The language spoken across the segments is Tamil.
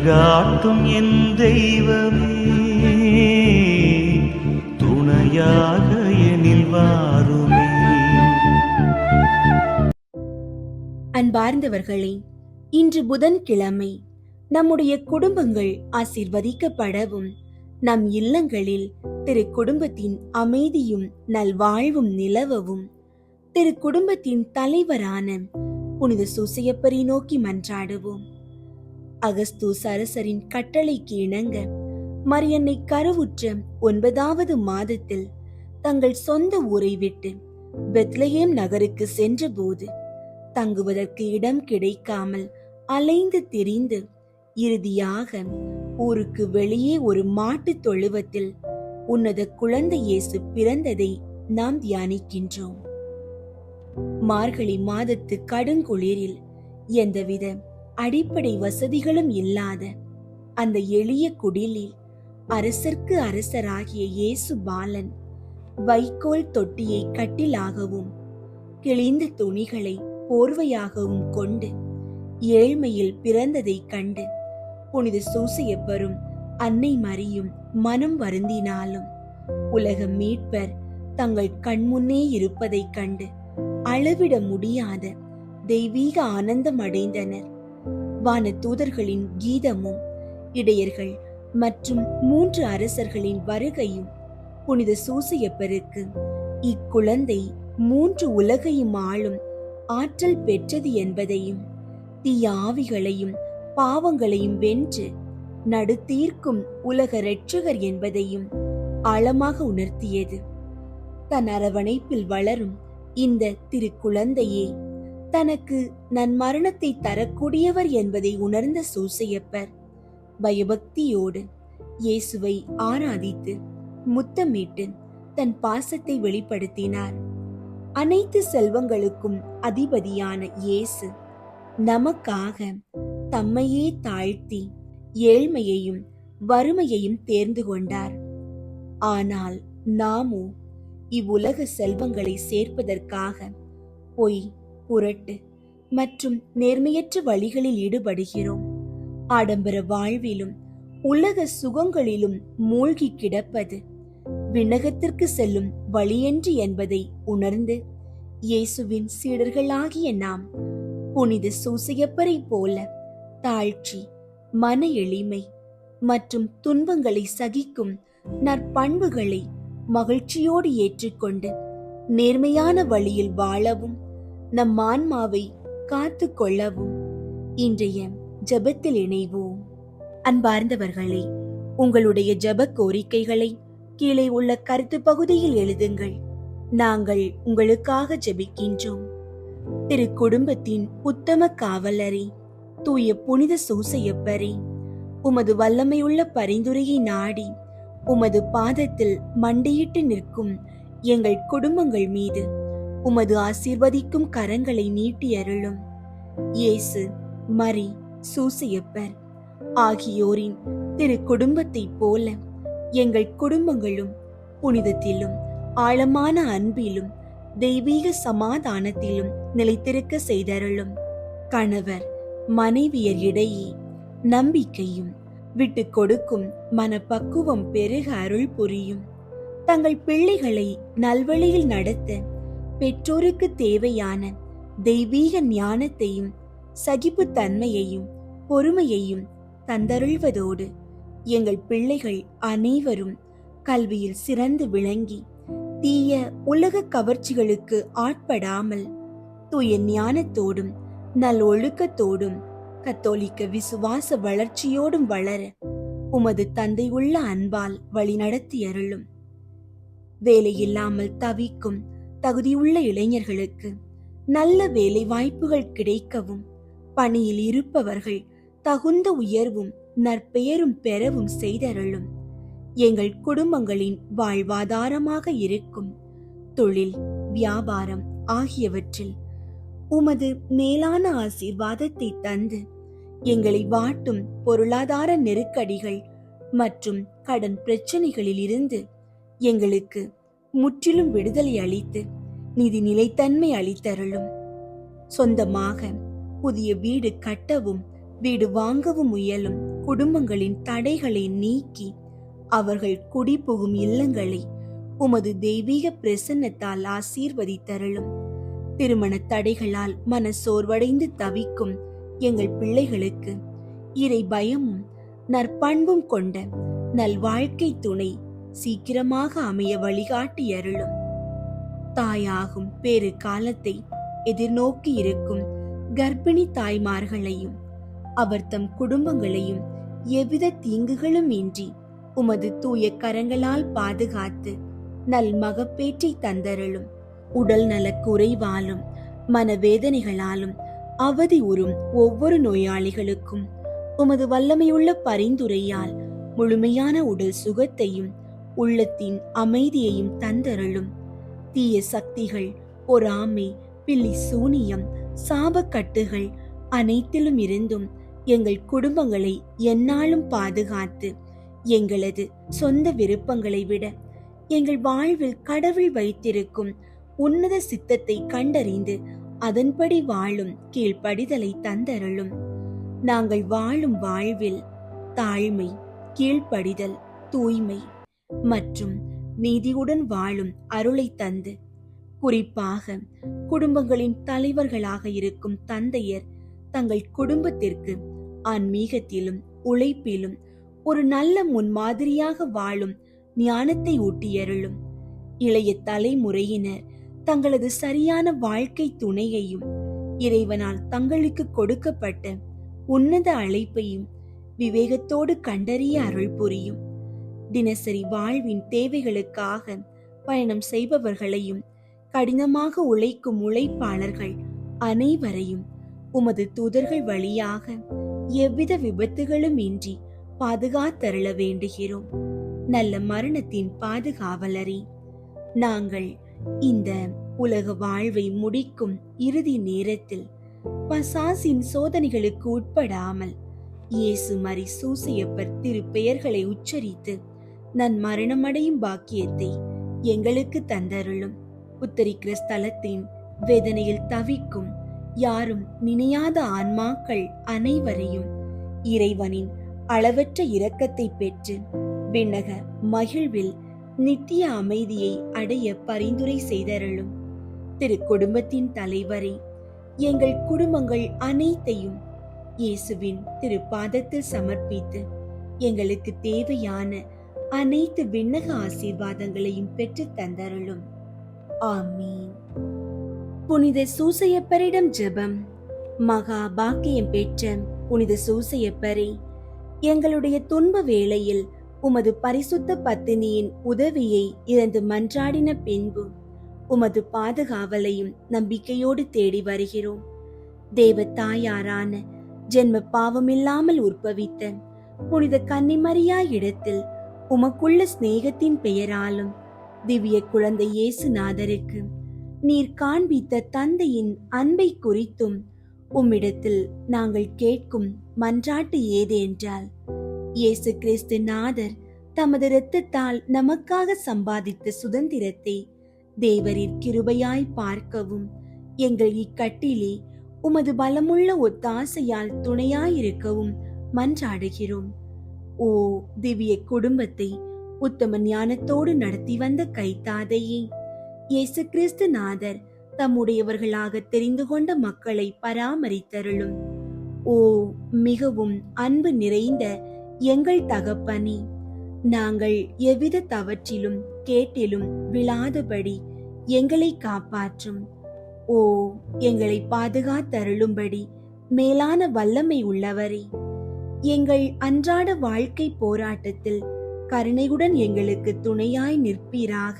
வழிகாட்டும் என் தெய்வமே, துணையாக எனில் வாருமே. அன்பார்ந்தவர்களே, இன்று புதன்கிழமை. நம்முடைய குடும்பங்கள் ஆசீர்வதிக்கப்படவும் நம் இல்லங்களில் திரு குடும்பத்தின் அமைதியும் நல்வாழ்வும் நிலவவும் திரு குடும்பத்தின் தலைவரான புனித சூசையப்பரை நோக்கி மன்றாடுவோம். அகஸ்தூஸ் அரசரின் கட்டளைக்கு இணங்க மரியன்னை கருவுற்ற 9வது மாதத்தில் தங்கள் சொந்த ஊரை விட்டு பெத்லகேம் நகருக்கு சென்றபோது தங்குவதற்கு இடம் கிடைக்காமல் அலைந்து திரிந்து இறுதியாக ஊருக்கு வெளியே ஒரு மாட்டு தொழுவத்தில் உன்னத குழந்தை இயேசு பிறந்ததை நாம் தியானிக்கின்றோம். மார்கழி மாதத்து கடுங்குளிரில் எந்தவித அடிப்படை வசதிகளும் இல்லாத அந்த எளிய குடிலில் அரசர்க்கு அரசராகிய இயேசு பாலன் வைக்கோல் தொட்டியை கட்டிலாகவும் கிழிந்த துணிகளை போர்வையாகவும் கொண்டு ஏழ்மையில் பிறந்ததை கண்டு புனித சூசையப்பரும் அன்னை மரியும் மனம் வருந்தினாலும் உலக மீட்பர் தங்கள் கண்முன்னே இருப்பதை கண்டு அளவிட முடியாத தெய்வீக ஆனந்தம் அடைந்தனர். வான தூதர்களின் கீதமும் இடையர்கள் மற்றும் 3 அரசர்களின் வருகையும் புனித சூசையப்பருக்கு இக்குழந்தை 3 உலகையும் ஆளும் ஆற்றல் பெற்றது என்பதையும் தீய ஆவிகளையும் பாவங்களையும் வென்று நடுத்தீர்க்கும் உலக இரட்சகர் என்பதையும் ஆழமாக உணர்த்தியது. தன் அரவணைப்பில் வளரும் இந்த திருக்குழந்தையே தனக்கு நன்மரணத்தை தரக்கூடியவர் என்பதை உணர்ந்த சூசையப்பர் பயபக்தியோடு இயேசுவை ஆராதித்து முத்தமிட்டு தன் பாசத்தை வெளிப்படுத்தினார். அனைத்து செல்வங்களுக்கும் அதிபதியான இயேசு நமக்காக தம்மையே தாழ்த்தி ஏழ்மையையும் வறுமையையும் தேர்ந்து கொண்டார். ஆனால் நாமோ இவ்வுலக செல்வங்களை சேர்ப்பதற்காக பொய், புரட்டு மற்றும் நேர்மையற்ற வழிகளில் ஈடுபடுகிறோம். ஆடம்பர வாழ்விலும் உலக சுகங்களிலும் மூழ்கி கிடப்பது விண்ணகத்திற்கு செல்லும் வழியன்று என்பதை உணர்ந்து இயேசுவின் சீடர்களாகிய நாம் புனித சூசையப்பரை போல தாழ்ச்சி, மன எளிமை மற்றும் துன்பங்களை சகிக்கும் நற்பண்புகளை மகிழ்ச்சியோடு ஏற்றுக்கொண்டு நேர்மையான வழியில் வாழவும் நம் ஆன்மாவை காத்து கொள்ளவும் இன்றைய ஜெபத்தில் இணைவோம். அன்பார்ந்தவர்களே, உங்களுடைய ஜெப கோரிக்கைகளை கீழே உள்ள கருத்து பகுதியில் எழுதுங்கள். நாங்கள் உங்களுக்காக ஜெபிக்கின்றோம். திரு குடும்பத்தின் உத்தம காவலரே, தூய புனித சூசையப்பரே, உமது வல்லமையுள்ள பரிந்துரையை நாடி உமது பாதத்தில் மண்டியிட்டு நிற்கும் எங்கள் குடும்பங்கள் மீது உமது ஆசீர்வதிக்கும் கரங்களை நீட்டி அருளும். இயேசு, மரி, சூசையப்பர் ஆகியோரின் திரு குடும்பத்தை போல எங்கள் குடும்பங்களும் புனிதத்திலும் ஆழமான அன்பிலும் தெய்வீக சமாதானத்திலும் நிலைத்திருக்க செய்தருளும். கணவர் மனைவியர் இடையே நம்பிக்கையும் விட்டு கொடுக்கும் மனப்பக்குவம் பெருக அருள் புரியும். தங்கள் பிள்ளைகளை நல்வழியில் நடத்த பெற்றோருக்கு தேவையான தெய்வீக ஞானத்தையும் சகிப்பு தன்மையையும் பொறுமையையும் தந்தருள்வதோடு எங்கள் பிள்ளைகள் அனைவரும் கல்வியில் சிறந்து விளங்கி தீய உலக கவர்ச்சிகளுக்கு ஆட்படாமல் தூய ஞானத்தோடும் நல் ஒழுக்கத்தோடும் கத்தோலிக்க விசுவாச வளர்ச்சியோடும் வளர உமது தந்தை உள்ள அன்பால் வழிநடத்தி அருளும். வேலையில்லாமல் தவிக்கும் தகுதியுள்ள இளைஞர்களுக்கு நல்ல வேலை வாய்ப்புகள் கிடைக்கவும் பணியில் இருப்பவர்கள் தகுந்த உயர்வும் நற்பெயரும் பெறவும் செய்தருளும். எங்கள் குடும்பங்களின் வாழ்வாதாரமாக இருக்கும் தொழில், வியாபாரம் ஆகியவற்றில் உமது மேலான ஆசீர்வாதத்தை தந்து எங்களை வாட்டும் பொருளாதார நெருக்கடிகள் மற்றும் கடன் பிரச்சனைகளில் இருந்து எங்களுக்கு முற்றிலும் விடுதலை அளித்து நிதி நிலைத்தன்மை அளித்தருளும். சொந்தமாக புதிய வீடு கட்டவும் வீடு வாங்கவும் முயலும் குடும்பங்களின் தடைகளை நீக்கி அவர்கள் குடிபுகும் இல்லங்களை உமது தெய்வீக பிரசன்னத்தால் ஆசீர்வதித்தருளும். திருமண தடைகளால் மனசோர்வடைந்து தவிக்கும் எங்கள் பிள்ளைகளுக்கு இறை பயமும் நற்பண்பும் கொண்ட நல்வாழ்க்கை துணை சீக்கிரமாக அமைய வழிகாட்டி அருளும். தாயாகும் பேறு காலத்தை எதிர்நோக்கி இருக்கும் கர்ப்பிணி தாய்மார்களையும் அவர் தம் குடும்பங்களையும் எவ்வித தீங்குகளும் இன்றி உமது தூய கரங்களால் பாதுகாத்து நல் மகப்பேற்றை தந்தருளும். உடல் நல குறைவாலும் மனவேதனைகளாலும் அவதி உறும் ஒவ்வொரு நோயாளிகளுக்கும் உமது வல்லமையுள்ள பரிந்துரையால் முழுமையான உடல் சுகத்தையும் உள்ளத்தின் அமைதியையும் தந்தருளும். தீய சக்திகள், பொறாமை, பில்லி சூனியம், சாபக்கட்டுகள் அனைத்திலும் இருந்தும் எங்கள் குடும்பங்களை எந்நாளும் பாதுகாத்து எங்களது சொந்த விருப்பங்களை விட எங்கள் வாழ்வில் கடவுள் வைத்திருக்கும் உன்னத சித்தத்தை கண்டறிந்து அதன்படி வாழும் கீழ்ப்படிதலை தந்தருளும். நாங்கள் வாழும் வாழ்வில் தாழ்மை, கீழ்ப்படிதல், தூய்மை மற்றும் நீதியுடன் வாழும் அருளை தந்து, குறிப்பாக குடும்பங்களின் தலைவர்களாக இருக்கும் தந்தையர் தங்கள் குடும்பத்திற்கு ஆன்மீகத்திலும் உழைப்பிலும் ஒரு நல்ல முன்மாதிரியாக வாழும் ஞானத்தை ஊட்டியருளும். இளைய தலைமுறையினர் தங்களது சரியான வாழ்க்கை துணையையும் இறைவனால் தங்களுக்கு கொடுக்கப்பட்ட உன்னத அழைப்பையும் விவேகத்தோடு கண்டறிய அருள் புரியும். தினசரி வாழ்வின் தேவைகளுக்காக பயணம் செய்பவர்களையும் கடினமாக உழைக்கும் உழைப்பாளர்கள் அனைவரையும் உமது தூதர்கள் வழியாக எவ்வித விபத்துகளும் இன்றி பாதுகாத்தருள வேண்டுகிறோம். நல்ல மரணத்தின் பாதுகாவலரே, நாங்கள் இந்த உலக வாழ்வை முடிக்கும் இறுதி நேரத்தில் பசாசின் சோதனைகளுக்கு உட்படாமல் இயேசு மரி சூசையப்பர் திரு பெயர்களை உச்சரித்து நன் மரணமடையும் பாக்கியத்தை எங்களுக்கு தந்தருளும். உத்தரிக்கிற ஸ்தலத்தின் வேதனையில் தவிக்கும் யாரும் நினையாத ஆன்மாக்கள் அனைவரையும் இறைவனின் அளவற்ற இரக்கத்தை பெற்று விண்ணக மகிழ்வில் நித்திய அமைதியை அடைய பரிந்துரை செய்தருளும். திரு குடும்பத்தின் தலைவரை, எங்கள் குடும்பங்கள் அனைத்தையும் இயேசுவின் திரு பாதத்தில் சமர்ப்பித்து எங்களுக்கு தேவையான அனைத்து விண்ணக ஆசீர்வாதங்களையும் பெற்று தந்தருளும். ஆமீன். புனித சூசையப்பரிடம் ஜெபம். மகா பாக்கியம் பெற்ற புனித சூசையப்பரே, எங்களுடைய துன்ப வேளையில் உமது பரிசுத்த பத்தினியின் உதவியை இழந்து மன்றாடின பின்பு உமது பாதுகாவலையும் நம்பிக்கையோடு தேடி வருகிறோம். தேவ தாயாரான ஜென்ம பாவமில்லாமல் உற்பவித்த புனித கன்னிமரியா இடத்தில் உமக்குள்ள சிநேகத்தின் பெயராலும் திவ்ய குழந்தை இயேசுநாதருக்கு நீர் காண்பித்த தந்தையின் அன்பை குறித்தும் உம்மிடத்தில் நாங்கள் கேட்கும் மன்றாட்டு ஏது என்றால், இயேசு கிறிஸ்து நாதர் தமது இரத்தத்தால் நமக்காக சம்பாதித்த சுதந்திரத்தை தேவரின் கிருபையாய் பார்க்கவும் எங்கள் இக்கட்டிலே உமது பலமுள்ள ஒத்தாசையால் துணையாயிருக்கவும் மன்றாடுகிறோம். ஓ திவ்ய குடும்பத்தை உத்தம ஞானத்தோடு நடத்தி வந்த கைத்தாதையே, இயேசு கிறிஸ்து நாதர் தம்முடையவர்களாக தெரிந்து கொண்ட மக்களை பராமரித்தருளும். ஓ மிகவும் அன்பு நிறைந்த எங்கள் தகப்பனே, நாங்கள் எவ்வித தவற்றிலும் கேட்டிலும் விழாதபடி எங்களை காப்பாற்றும். ஓ எங்களை பாதுகாத்தருளும்படி மேலான வல்லமை உள்ளவரே, எங்கள் அன்றாட வாழ்க்கை போராட்டத்தில் கருணையுடன் எங்களுக்கு துணையாய் நிற்பீராக.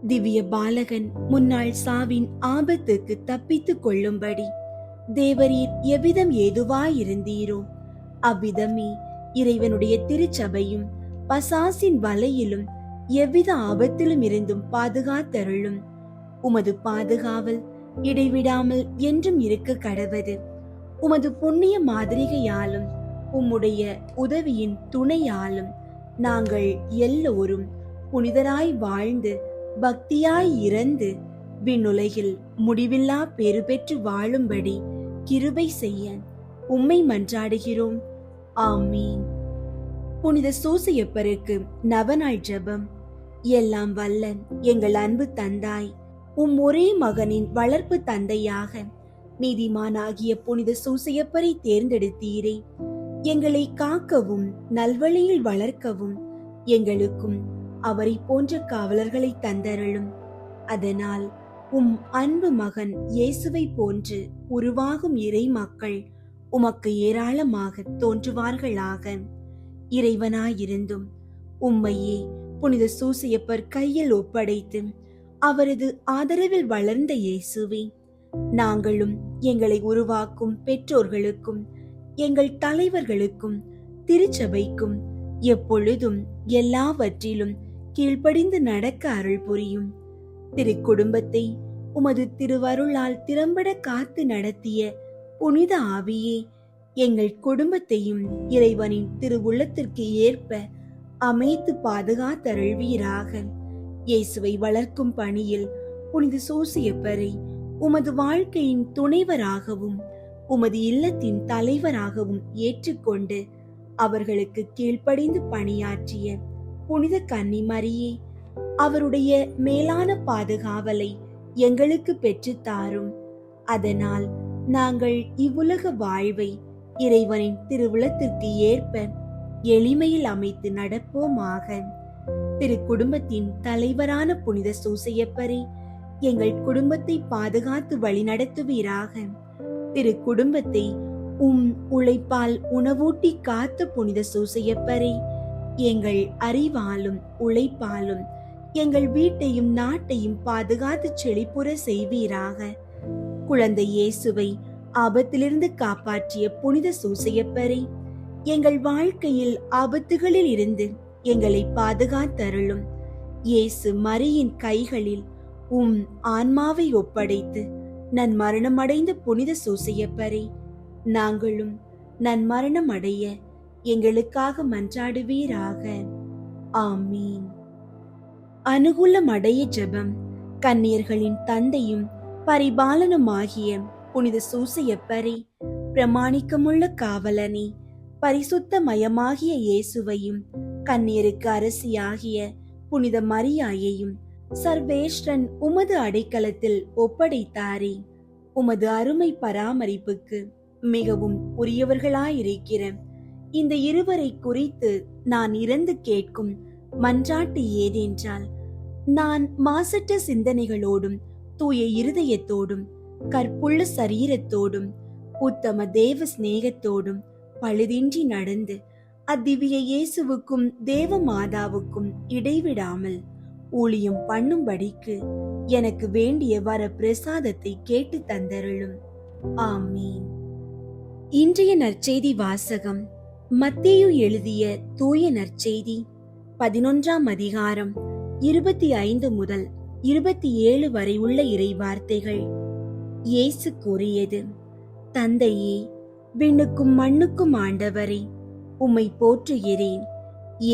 திவ்ய பாலகன் முன்னாள் சாவின் ஆபத்துக்கு தப்பித்துக் கொள்ளும்படி தேவரீர் எவ்விதம் ஏதுவாயிருந்தீரோ அவ்விதமே இறைவனுடைய திருச்சபையும் பசாசின் வலையிலும் எவ்வித ஆபத்திலும் இருந்தும் பாதுகாத்தருளும். உமது பாதுகாவல் இடைவிடாமல் என்றும் இருக்க கடவது. உமது புண்ணிய மாதிரிகையாலும் உம்முடைய உதவியின் துணையாலும் நாங்கள் எல்லோரும் புனிதராய் வாழ்ந்து பக்தியாய் இறந்து விண்ணுலகில் முடிவில்லா பேறு பெற்று வாழும்படி கிருபை செய்ய உம்மை மன்றாடுகிறோம். ஆமீன். புனித சூசையப்பருக்கு நவநாள் ஜெபம். எல்லாம் வல்ல எங்கள் அன்பு தந்தாய், ஒரே மகனின் வளர்ப்பு தந்தையாக நீதிமானாகிய புனித சூசையப்பரை தேர்ந்தெடுத்தீரே. எங்களை காக்கவும் நல்வழியில் வளர்க்கவும் எங்களுக்கும் அவரை போன்ற காவலர்களை தந்தருளும். அதனால் அன்பு மகன் இயேசுவை போன்று உருவாகும் இறை மக்கள் உமக்கு ஏராளமாக தோன்றுவார்களாக. இறைவனாயிருந்தும் உம்மையே புனித சூசையப்பர் கையில் ஒப்படைத்து அவரது ஆதரவில் வளர்ந்த இயேசுவே, நாங்களும் எங்களை உருவாக்கும் பெற்றோர்களுக்கும் எங்கள் தலைவர்களுக்கும் திருச்சபைக்கும் எப்பொழுதும் எல்லாவற்றிலும் கீழ்ப்படிந்து நடக்க அருள் புரியும். திருக்குடும்பத்தை உமது திருவருளால் திறம்பட காத்து நடத்திய புனித ஆவியே, எங்கள் குடும்பத்தையும் இறைவனின் திருவுள்ளத்திற்கு ஏற்ப அமைத்து பாதுகாத்தருள்வீராக. இயேசுவை வளர்க்கும் பணியில் புனித சூசையப்பரை உமது வாழ்க்கையின் துணைவராகவும் உமது இல்லத்தின் தலைவராகவும் ஏற்றுக்கொண்டு அவர்களுக்கு கீழ்ப்படிந்து பணியாற்றிய புனித கன்னி மரியே, அவருடைய மேலான பாதுகாவலை எங்களுக்கு பெற்றுத்தாரும். அதனால் நாங்கள் இவ்வுலக வாழ்வை இறைவனின் திருவுளத்திற்கு ஏற்ப எளிமையில் அமைத்து நடப்போமாக. திரு குடும்பத்தின் தலைவரான புனித சூசையப்பரே, எங்கள் குடும்பத்தை பாதுகாத்து வழிநடத்துவீராக. திரு குடும்பத்தை உழைப்பால் உணவூட்டி காத்த புனித சூசையப்பரே, எங்கள் அறிவாலும் உழைப்பாலும் எங்கள் வீட்டையும் நாட்டையும் பாதுகாத்து செழிப்புற செய்வீராக. குழந்தை இயேசுவை ஆபத்திலிருந்து காப்பாற்றிய புனித சூசையப்பரே, எங்கள் வாழ்க்கையில் ஆபத்துகளில் இருந்து எங்களை பாதுகாத்தருளும். இயேசு மரியின் கைகளில் ஆன்மாவை ஒப்படைத்து நன்மரணமடைந்த புனித சூசையப்பரே, நாங்களும் நன்மரணம் அடைய எங்களுக்காக மன்றாடுவீராக. ஆமீன். அனுகூலமடைய ஜெபம். கன்னியர்களின் தந்தையும் பரிபாலனுமாகிய புனித சூசையப்பரே, பிரமாணிக்கமுள்ள காவலனே, பரிசுத்தமயமாகிய இயேசுவையும் கன்னியருக்கு அரசியாகிய புனித மரியாயையும் சர்வேஸ்வரன் உமது அடைக்கலத்தில் ஒப்படைத்தாரே. உமது அருமை பராமரிப்புக்கு மிகவும் உரியவர்களாயிருக்கிற இந்த இருவரை குறித்து நான் இறந்து கேட்கும் மன்றாட்டு ஏதென்றால், நான் மாசற்ற சிந்தனைகளோடும் தூய இருதயத்தோடும் கற்புள்ள சரீரத்தோடும் உத்தம தேவ சிநேகத்தோடும் பழுதின்றி நடந்து அத்திவ்ய இயேசுவுக்கும் தேவ மாதாவுக்கும் இடைவிடாமல் ஊழியம் பண்ணும்படிக்கு எனக்கு வேண்டிய வர பிரசாதத்தை கேட்டு தந்தருளும். ஆமீன். இன்றைய நற்செய்தி வாசகம். மத்தேயு எழுதிய தூய நற்செய்தி 11ஆம் அதிகாரம் 25 முதல் 27 வரை உள்ள இறை வார்த்தைகள். இயேசு கூறியது: தந்தையே, விண்ணுக்கும் மண்ணுக்கும் ஆண்டவரே, உம்மை போற்றுகிறேன்.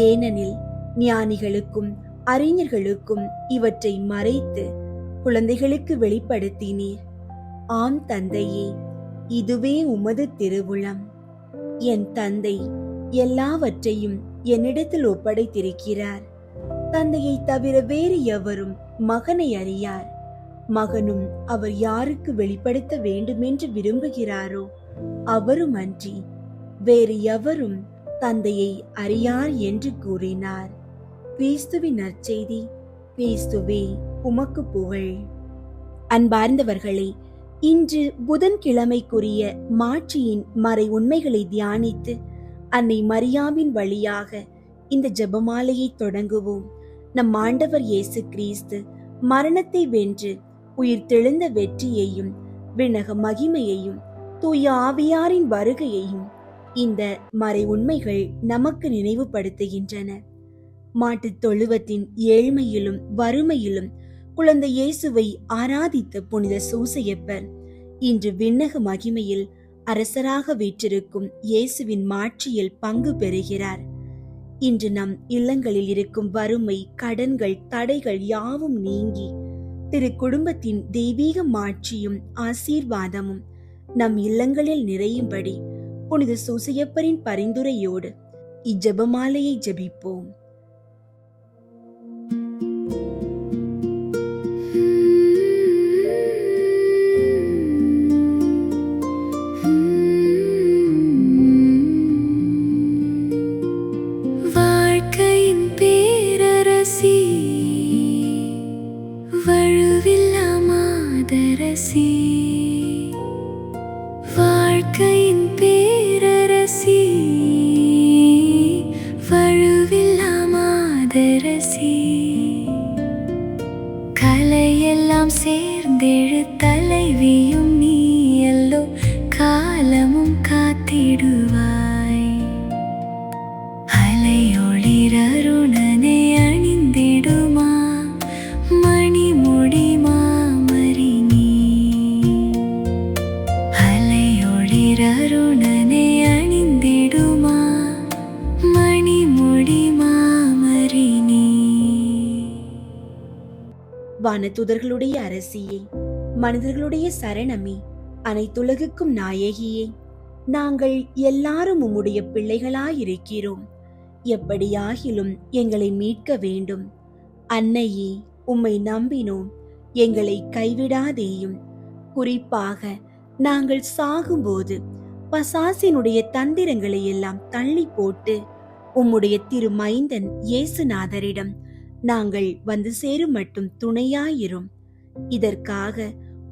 ஏனெனில் ஞானிகளுக்கும் அறிஞர்களுக்கும் இவற்றை மறைத்து குழந்தைகளுக்கு வெளிப்படுத்தினீர். ஆம் தந்தையே, இதுவே உமது திருவுளம். என் தந்தை எல்லாவற்றையும் என்னிடத்தில் ஒப்படைத்திருக்கிறார். தந்தையை தவிர வேறு எவரும் மகனை அறியார். மகனும் அவர் யாருக்கு வெளிப்படுத்த வேண்டுமென்று விரும்புகிறாரோ அவரும் அன்றி வேறு எவரும் தந்தையை அறியார் என்று கூறினார். கிறிஸ்துவின் நற்செய்தி. கிறிஸ்துவே, உமக்கு புகழ். அன்பார்ந்தவர்களே, இன்று புதன்கிழமைக்குரிய மாட்சியின் மறை உண்மைகளை தியானித்து அன்னை மரியாவின் வழியாக இந்த ஜெபமாலையை தொடங்குவோம். நம் ஆண்டவர் இயேசு கிறிஸ்து மரணத்தை வென்று உயிர் தெழுந்த வெற்றியையும் விண்ணக மகிமையையும் தூய ஆவியாரின் வருகையையும் இந்த மறை உண்மைகள் நமக்கு நினைவுபடுத்துகின்றன. மாட்டுத் தொழுவத்தின் ஏழ்மையிலும் வறுமையிலும் குழந்தை இயேசுவை ஆராதித்த புனித சூசையப்பர் இன்று விண்ணக மகிமையில் அரசராக வீற்றிருக்கும் இயேசுவின் மாட்சியில் பங்கு பெறுகிறார். இன்று நம் இல்லங்களில் இருக்கும் வறுமை, கடன்கள், தடைகள் யாவும் நீங்கி திரு குடும்பத்தின் தெய்வீக மாட்சியும் ஆசீர்வாதமும் நம் இல்லங்களில் நிறையும்படி புனித சூசையப்பரின் பரிந்துரையோடு இஜெபமாலையை ஜெபிப்போம். வாழ்க்கையின் பேரரசி, வழுவில்லா மாதரசி, வாழ்க்கையின் பேரரசி, வழுவில்லா மாதரசி, கலையெல்லாம் சேர்ந்தெழு தலைவியும் நீயல்லோ, காலமும் காத்திடுவாய். அலையொளிரருணனை அணிந்திடுமா மணிமுடி மாமரி நீ, அலையொளிரருணனை அணிந்திடுமா மணிமுடி மாமரி நீ. வானதூதர்களுடைய அரசியே, மனிதர்களுடைய சரணமே, அனைத்துலகுக்கும் நாயகியே, நாங்கள் எல்லாரும் உம்முடைய பிள்ளைகளாயிருக்கிறோம். எப்படியாகிலும் எங்களை மீட்க வேண்டும். அன்னையே, உம்மை நம்பினோம், எங்களை கைவிடாதேயும். குறிப்பாக நாங்கள் சாகும்போது பசாசினுடைய தந்திரங்களை எல்லாம் தள்ளி போட்டு உம்முடைய திருமைந்தன் இயேசுநாதரிடம் நாங்கள் வந்து சேரும் மட்டும் துணையாயிரும். இதற்காக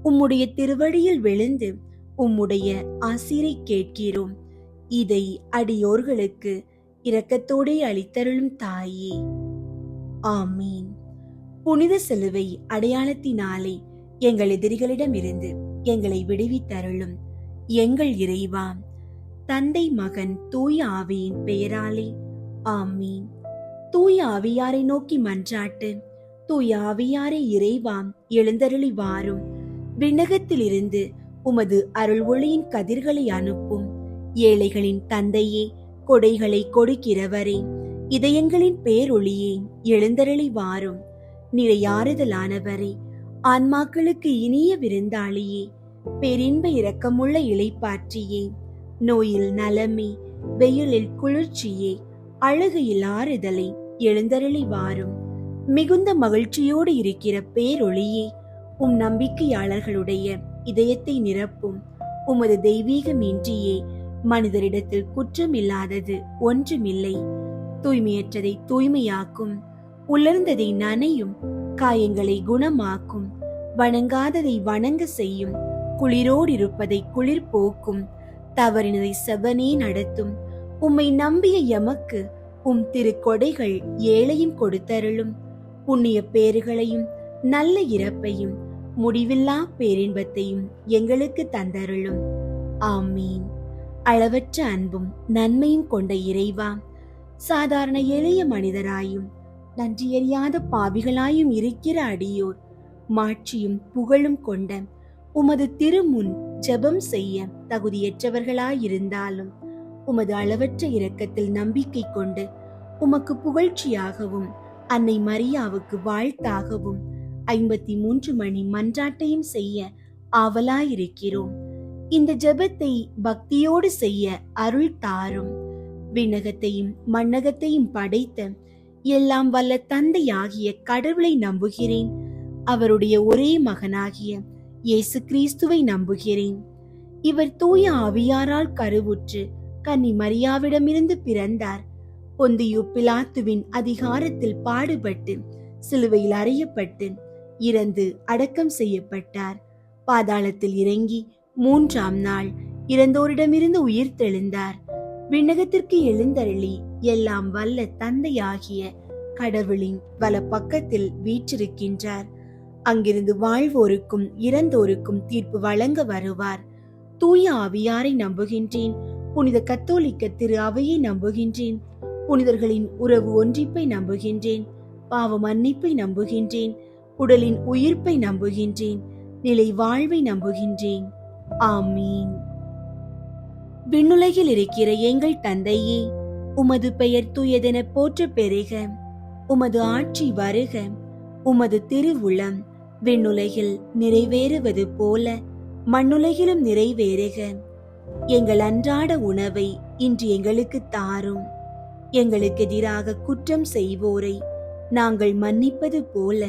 உம்முடைய திருவடியில் விழுந்து உம்முடைய ஆசீரை கேட்கிறோம். இதை அடியோர்களுக்கு இரக்கத்தோடே அளித்தருளும் தாயே. ஆமீன். புனித சிலுவை அடையாளத்தினாலே எங்கள் எதிரிகளிடமிருந்து எங்களை விடுவித்தருளும் எங்கள் இறைவா. தந்தை, மகன், தூய ஆவியின் பெயராலே ஆமீன். தூய ஆவியாரை நோக்கி மன்றாட்டு. தூய ஆவியாரை இறைவா, எழுந்தருளி வாரும். விண்ணகத்திலிருந்து உமது அருள் ஒளியின் கதிர்களை அனுப்பும். ஏழைகளின் தந்தையே, கொடைகளை கொடுக்கிறவரே, இதயங்களின் பேரொளியே, எழுந்தருளி வாரும். நிறையாறுதலானவரே, ஆன்மாக்களுக்கு இனிய விருந்தாளியே, பெரின்ப இரக்கமுள்ள இளைப்பாற்றியே, நோயில் நலமே, வெயிலில் குளிர்ச்சியே, அழுகையில் ஆறுதலை, எழுந்தருளி வாரும். மிகுந்த மகிழ்ச்சியோடு இருக்கிற பேரொளியே, உம் நம்பிக்கையாளர்களுடைய இதயத்தை நிரப்பும். உமது தெய்வீகமின்றியே மனிதரிடத்தில் குற்றமில்லாதது ஒன்றுமில்லை. தூய்மையற்றதை தூய்மையாக்கும், உலர்ந்ததை நனையும், காயங்களை குணமாக்கும், வணங்காததை வணங்க செய்யும், குளிரோடு இருப்பதை குளிர் போக்கும், தவறினதை செவ்வனே நடத்தும். உம்மை நம்பிய எமக்கு உம் திருக்கொடைகள் ஏழையும் கொடுத்தருளும். புண்ணிய பேறுகளையும் நல்ல இறப்பையும் முடிவில்லா பேரின்பத்தையும் எங்களுக்கு தந்தருளும். ஆமீன். அளவற்ற அன்பும் நன்மையும் கொண்ட இறைவா, சாதாரண எளிய மனிதராயும் நன்றியறியாத பாவிகளாயும் இருக்கிற அடியோர் மாட்சியும் புகழும் கொண்ட உமது திருமுன் ஜெபம் செய்ய தகுதியற்றவர்களாயிருந்தாலும் உமது அளவற்ற இரக்கத்தில் நம்பிக்கை கொண்டு உமக்கு புகழ்ச்சியாகவும் அன்னை மரியாவுக்கு வாழ்த்தாகவும் 53 மணி மன்றாட்டையும் செய்ய ஆவலாயிருக்கிறோம். இந்த ஜெபத்தை பக்தியோடு செய்ய அருள் தாரும். விண்ணகத்தையும் மண்ணகத்தையும் படைத்த எல்லாம் வல்ல தந்தையாகிய கடவுளை நம்புகிறேன். அவருடைய ஒரே மகனாகிய இயேசு கிறிஸ்துவை நம்புகிறேன். இவர் தூய ஆவியாரால் கருவுற்று கன்னி மரியாவிடமிருந்து பிறந்தார். பொந்தியு பிலாத்துவின் அதிகாரத்தில் பாடுபட்டு சிலுவையில் அறையப்பட்டு இறந்து அடக்கம் செய்யப்பட்டார். பாதாளத்தில் இறங்கி 3ஆம் நாள் இறந்தோரிடமிருந்து உயிர் தெழுந்தார். விண்ணகத்திற்கு எழுந்தருளி எல்லாம் வல்ல தந்தையாகிய கடவுளின் வல பக்கத்தில் வீற்றிருக்கின்றார். அங்கிருந்து வாழ்வோருக்கும் இறந்தோருக்கும் தீர்ப்பு வழங்க வருவார். தூய ஆவியாரை நம்புகின்றேன். புனித கத்தோலிக்க திரு அவையை நம்புகின்றேன். புனிதர்களின் உறவு ஒன்றிப்பை நம்புகின்றேன். பாவ மன்னிப்பை நம்புகின்றேன். உடலின் உயிர்ப்பை நம்புகின்றேன். நிலை வாழ்வை நம்புகின்றேன். ஆமீன். விண்ணுலகில் இருக்கிற எங்கள் தந்தையே, உமது பெயர் தூயதென போற்ற பெறுக. உமது ஆட்சி வருக. உமது திருவுளம் விண்ணுலகில் நிறைவேறுவது போல மண்ணுலகிலும் நிறைவேறுக. எங்கள் அன்றாட உணவை இன்று எங்களுக்கு தாரும். எங்களுக்கு எதிராக குற்றம் செய்வோரை நாங்கள் மன்னிப்பது போல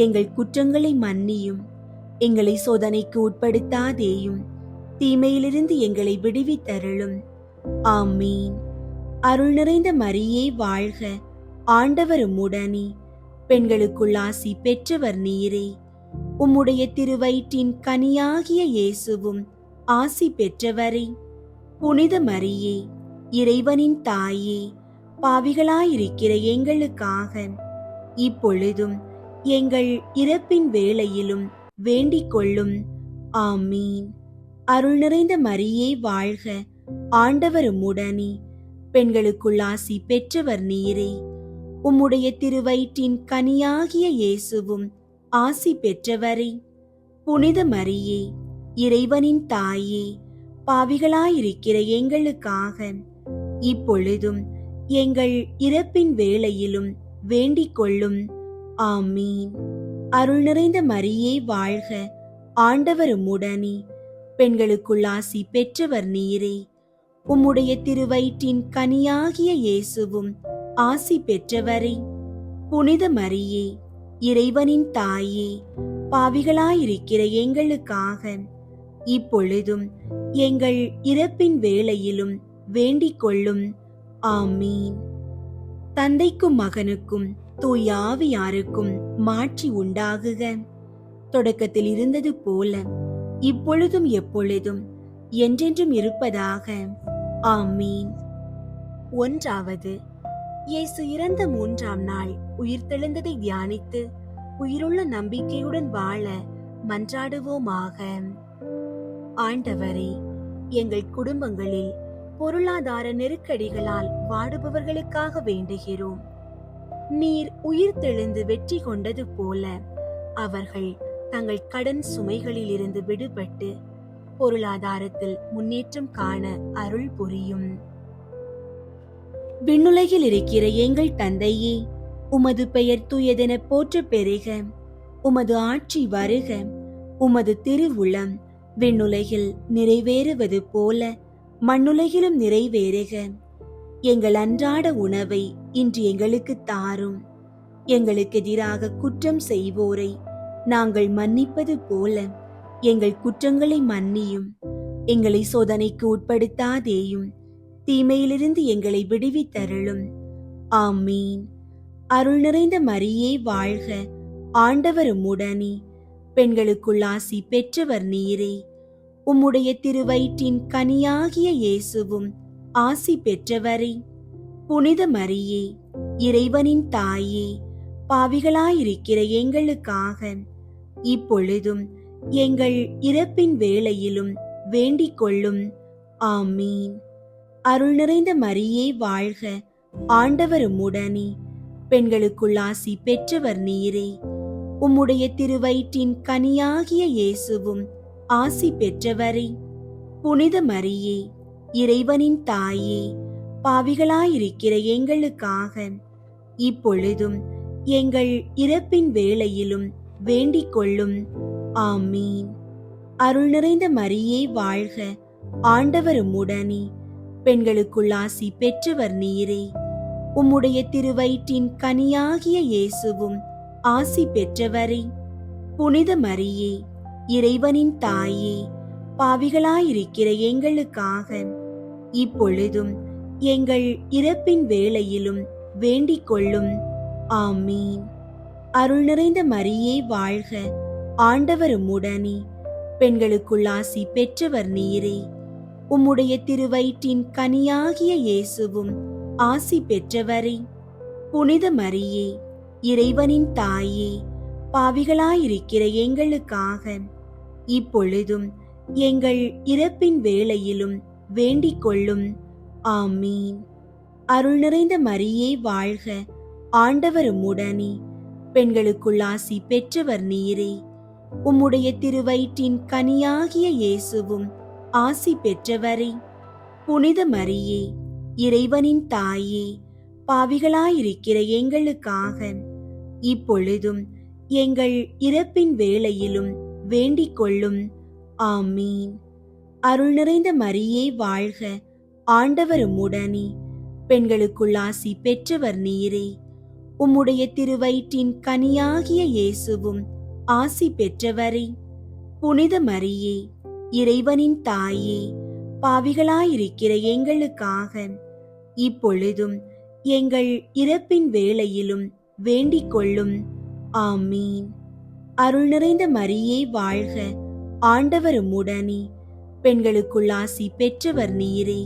எங்கள் குற்றங்களை மன்னியும். எங்களை சோதனைக்கு உட்படுத்தாதேயும், தீமையிலிருந்து எங்களை விடுவித்தருளும். ஆமீன். அருள் நிறைந்த மரியே வாழ்க, ஆண்டவர் உம்முடனே, பெண்களுக்குள் ஆசி பெற்றவர் நீரே. உம்முடைய திருவயிற்றின் கனியாகிய இயேசுவும் ஆசி பெற்றவரே. புனித மரியே, இறைவனின் தாயே, பாவிகளாயிருக்கிற எங்களுக்காக இப்பொழுதும் எங்கள் இறப்பின் வேளையிலும் வேண்டிக் கொள்ளும். ஆமீன். அருள் நிறைந்த மரியே வாழ்க, ஆண்டவர் உம்முடனே, பெண்களுக்குள் ஆசி பெற்றவர் நீரே. உம்முடைய திருவயிற்றின் கனியாகிய இயேசுவும் ஆசி பெற்றவரே. புனித மரியே, இறைவனின் தாயே, பாவிகளாயிருக்கிற எங்களுக்காக இப்பொழுதும் எங்கள் இறப்பின் வேளையிலும் வேண்டிக் கொள்ளும். ஆமீன். அருள் நிறைந்த மரியே வாழ்க, ஆண்டவர் உம்முடனே, பெண்களுக்குள் ஆசி பெற்றவர் நீரே. உம்முடைய திருவயிற்றின் கனியாகிய இயேசுவும் ஆசி பெற்றவரே. புனித மரியே, இறைவனின் தாயே, பாவிகளாயிருக்கிற எங்களுக்காக இப்பொழுதும் எங்கள் இறப்பின் வேளையிலும் வேண்டிக் கொள்ளும். ஆமீன். தந்தைக்கும் மகனுக்கும் தூய ஆவியாருக்கும் மாட்சி உண்டாகுக. தொடக்கத்தில் இருந்தது போல இப்பொழுதும் எப்பொழுதும் என்றென்றும் இருப்பதாக. ஆமீன். ஒன்றாவது, இயேசு இறந்த 3ஆம் நாள் உயிர்த்தெழுந்ததை தியானித்து உயிருள்ள நம்பிக்கையுடன் வாழ மன்றாடுவோமாக. ஆண்டவரே, எங்கள் குடும்பங்களில் பொருளாதார நெருக்கடிகளால் வாடுபவர்களுக்காக வேண்டுகிறோம். நீர் உயிர்த்தெழுந்து வெற்றி கொண்டது போல அவர்கள் தங்கள் கடன் சுமைகளில் இருந்து விடுபட்டு பொருளாதாரத்தில் முன்னேற்றம் காண அருள் புரியும். விண்ணுலகில் இருக்கிற எங்கள் தந்தையே, உமது பெயர் தூயதென போற்ற பெறுக. உமது ஆட்சி வருக. உமது திருவுளம் விண்ணுலகில் நிறைவேறுவது போல மண்ணுலகிலும் நிறைவேறுக. எங்கள் அன்றாட உணவை இன்று எங்களுக்கு தாரும். எங்களுக்கு எதிராக குற்றம் செய்வோரை நாங்கள் மன்னிப்பது போல எங்கள் குற்றங்களை மன்னியும். எங்களை சோதனைக்கு உட்படுத்தாதேயும், தீமையிலிருந்து எங்களை விடுவித்தருளும். ஆமீன். அருள் நிறைந்த மரியே வாழ்க, ஆண்டவர் உம்முடனே, பெண்களுக்குள் ஆசி பெற்றவர் நீரே. உம்முடைய திருவயிற்றின் கனியாகிய இயேசுவும் ஆசி பெற்றவரே. புனித மரியே, இறைவனின் தாயே, பாவிகளாயிருக்கிற எங்களுக்காக இப்பொழுதும் எங்கள் இறப்பின் வேளையிலும் வேண்டிக் கொள்ளும். ஆமீன். அருள் நிறைந்த மரியே வாழ்க, ஆண்டவர் உம்முடனே, பெண்களுக்குள் ஆசி பெற்றவர் நீரே. உம்முடைய திருவயிற்றின் கனியாகிய இயேசுவும் ஆசி பெற்றவரே. புனித மரியே, இறைவனின் தாயே, பாவிகளாயிருக்கிற எங்களுக்காக இப்பொழுதும் எங்கள் இறப்பின் வேளையிலும் வேண்டிக் கொள்ளும். ஆமீன். அருள் நிறைந்த மரியே வாழ்க, ஆண்டவர் உம்முடனே, பெண்களுக்குள் ஆசி பெற்றவர் நீரே. உம்முடைய திருவயிற்றின் கனியாகிய இயேசுவும் ஆசி பெற்றவரே. புனித மரியே, இறைவனின் தாயே, பாவிகளாயிருக்கிற எங்களுக்காக இப்பொழுதும் எங்கள் இறப்பின் வேளையிலும் வேண்டிக் கொள்ளும். ஆமீன். அருள் நிறைந்த மரியே வாழ்க, ஆண்டவர் உம்முடனே, பெண்களுக்குள் ஆசி பெற்றவர் நீரே. உம்முடைய திருவயிற்றின் கனியாகிய இயேசுவும் ஆசி பெற்றவரே. புனித மரியே, இறைவனின் தாயே, பாவிகளாயிருக்கிற எங்களுக்காக இப்பொழுதும் எங்கள் இறப்பின் வேளையிலும் வேண்டிக் கொள்ளும். ஆமீன். அருள் நிறைந்த மரியே வாழ்க, ஆண்டவர் உம்முடனே, பெண்களுக்குள் ஆசி பெற்றவர் நீரே. உம்முடைய திருவயிற்றின் கனியாகிய இயேசுவும் ஆசி பெற்றவரே. புனித மரியே, இறைவனின் தாயே, பாவிகளாயிருக்கிற எங்களுக்காக இப்பொழுதும் எங்கள் இறப்பின் வேளையிலும் வேண்டிக் கொள்ளும். ஆமீன். அருள் நிறைந்த மரியே வாழ்க, ஆண்டவர் உம்முடனே, பெண்களுக்குள் ஆசி பெற்றவர் நீரே. உம்முடைய திருவயிற்றின் கனியாகிய இயேசுவும் ஆசி பெற்றவரே. புனித மரியே, இறைவனின் தாயே, பாவிகளாயிருக்கிற எங்களுக்காக இப்பொழுதும் எங்கள் இறப்பின் வேளையிலும் வேண்டிக் கொள்ளும். ஆமீன். அருள் நிறைந்த மரியே வாழ்க, ஆண்டவர் உம்முடனே, பெண்களுக்குள் ஆசி பெற்றவர் நீரே.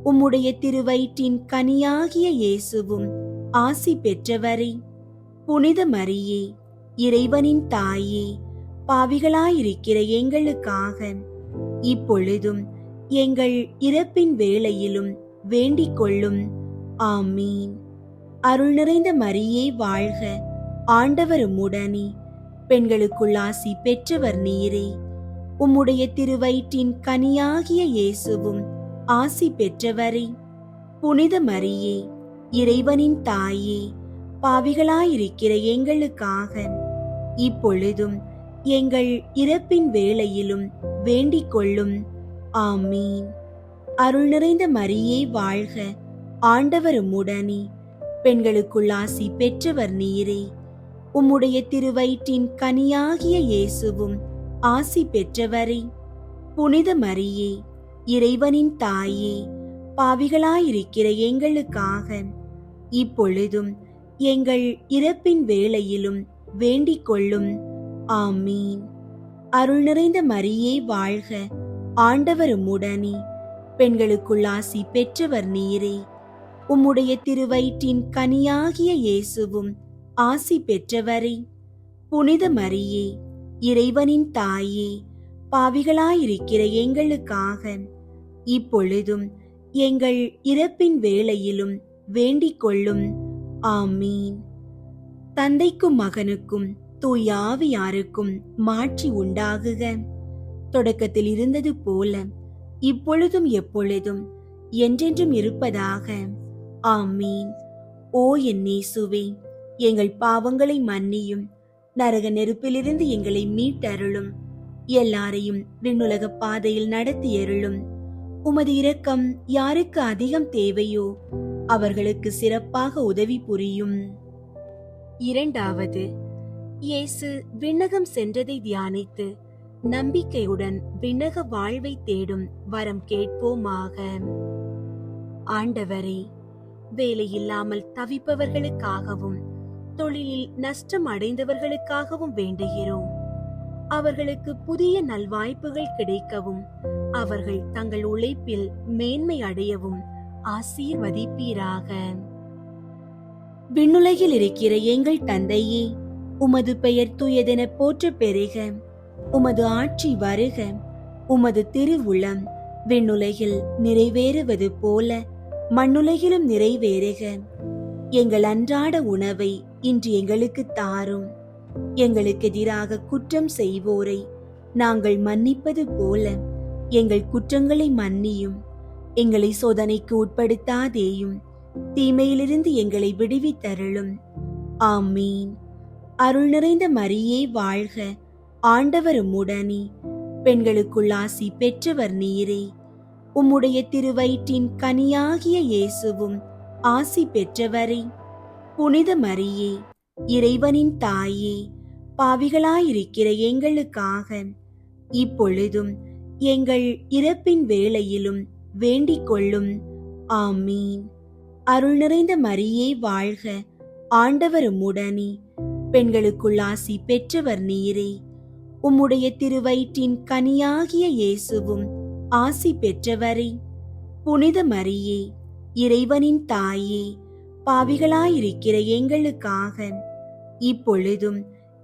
உம்முடைய திருவயிற்றின் கனியாகிய இயேசுவும் ஆசி பெற்றவரே. புனித மரியே, இறைவனின் தாயே, பாவிகளாயிருக்கிற எங்களுக்காக இப்பொழுதும் எங்கள் இறப்பின் வேளையிலும் வேண்டிக் கொள்ளும். ஆமீன். அருள் நிறைந்த மரியே வாழ்க, ஆண்டவர் உம்முடனே, பெண்களுக்குள் ஆசி பெற்றவர் நீரே. உம்முடைய திருவயிற்றின் கனியாகிய இயேசுவும் ஆசி பெற்றவரே. புனித மரியே, இறைவனின் தாயே, பாவிகளாயிருக்கிற எங்களுக்காக இப்பொழுதும் எங்கள் இறப்பின் வேளையிலும் வேண்டிக் கொள்ளும். ஆமீன். அருள் நிறைந்த மரியே வாழ்க, ஆண்டவர் உம்முடனே, பெண்களுக்குள் ஆசி பெற்றவர் நீரே. உம்முடைய திருவயிற்றின் கனியாகிய இயேசுவும் ஆசி பெற்றவரே. புனித மரியே, இறைவனின் தாயே, பாவிகளாயிருக்கிற எங்களுக்காக இப்பொழுதும் எங்கள் இறப்பின் வேளையிலும் வேண்டிக் கொள்ளும். ஆமீன். அருள் நிறைந்த மரியே வாழ்க, ஆண்டவர் உம்முடனே, பெண்களுக்குள் ஆசி பெற்றவர் நீரே. உம்முடைய திருவயிற்றின் கனியாகிய இயேசுவும் ஆசி பெற்றவரே. புனித மரியே, இறைவனின் தாயே, பாவிகளாயிருக்கிற எங்களுக்காக இப்பொழுதும் எங்கள் இறப்பின் வேளையிலும் வேண்டிக் கொள்ளும். ஆமீன். தந்தைக்கும் மகனுக்கும் தூய ஆவியாருக்கும் மாட்சி உண்டாகுக. தொடக்கத்தில் இருந்தது போல இப்பொழுதும் எப்பொழுதும் என்றென்றும் இருப்பதாக. ஆமீன். ஓ என் இயேசுவே, எங்கள் பாவங்களை மன்னியும், நரக நெருப்பிலிருந்து எங்களை மீட்டருளும், எல்லாரையும் விண்ணுலக பாதையில் நடத்தியருளும். உமது இரக்கம் யாருக்கு அதிகம் தேவையோ அவர்களுக்கு சிறப்பாக உதவி புரியும். இரண்டாவது, இயேசு விண்ணகம் சென்றதை தியானித்து நம்பிக்கையுடன் விண்ணக வாழ்வை தேடும் வரம் கேட்போமாக. ஆண்டவரே, வேலையில்லாமல் தவிப்பவர்களுக்காகவும் தொழிலில் நஷ்டம் அடைந்தவர்களுக்காகவும் வேண்டுகிறோம். அவர்களுக்கு புதிய நல்வாய்ப்புகள் கிடைக்கவும் அவர்கள் தங்கள் உழைப்பில் மேன்மை அடையவும் ஆசீர்வதிப்பீராக. விண்ணுலகில் இருக்கிற எங்கள் தந்தையே, உமது பெயர் தூயதென போற்ற பெறுக. உமது ஆட்சி வருக. உமது திருவுளம் விண்ணுலகில் நிறைவேறுவது போல மண்ணுலகிலும் நிறைவேறுக. எங்கள் அன்றாட உணவை இன்று எங்களுக்கு தாரும். எங்களுக்கு எதிராக குற்றம் செய்வோரை நாங்கள் மன்னிப்பது போல எங்கள் குற்றங்களை மன்னியும். எங்களை சோதனைக்கு உட்படுத்தாதேயும், தீமையிலிருந்து எங்களை விடுவித்தருளும். ஆமீன். அருள் நிறைந்த மரியே வாழ்க, ஆண்டவர் உம்முடனே, பெண்களுக்குள் ஆசி பெற்றவர் நீரே. உம்முடைய திருவயிற்றின் கனியாகிய இயேசுவும் ஆசி பெற்றவரே. புனித மரியே, இறைவனின் தாயே, பாவிகளாயிருக்கிற எங்களுக்காக இப்பொழுதும் எங்கள் இறப்பின் வேளையிலும் வேண்டிக் கொள்ளும். ஆமீன். அருள் நிறைந்த மரியே வாழ்க, ஆண்டவர் உம்முடனே, பெண்களுக்குள் ஆசி பெற்றவர் நீரே. உம்முடைய திருவயிற்றின் கனியாகிய இயேசுவும் ஆசி பெற்றவரே. புனித மரியே, இறைவனின் தாயே, பாவிகளாயிருக்கிற எங்களுக்காக இப்பொழுதும்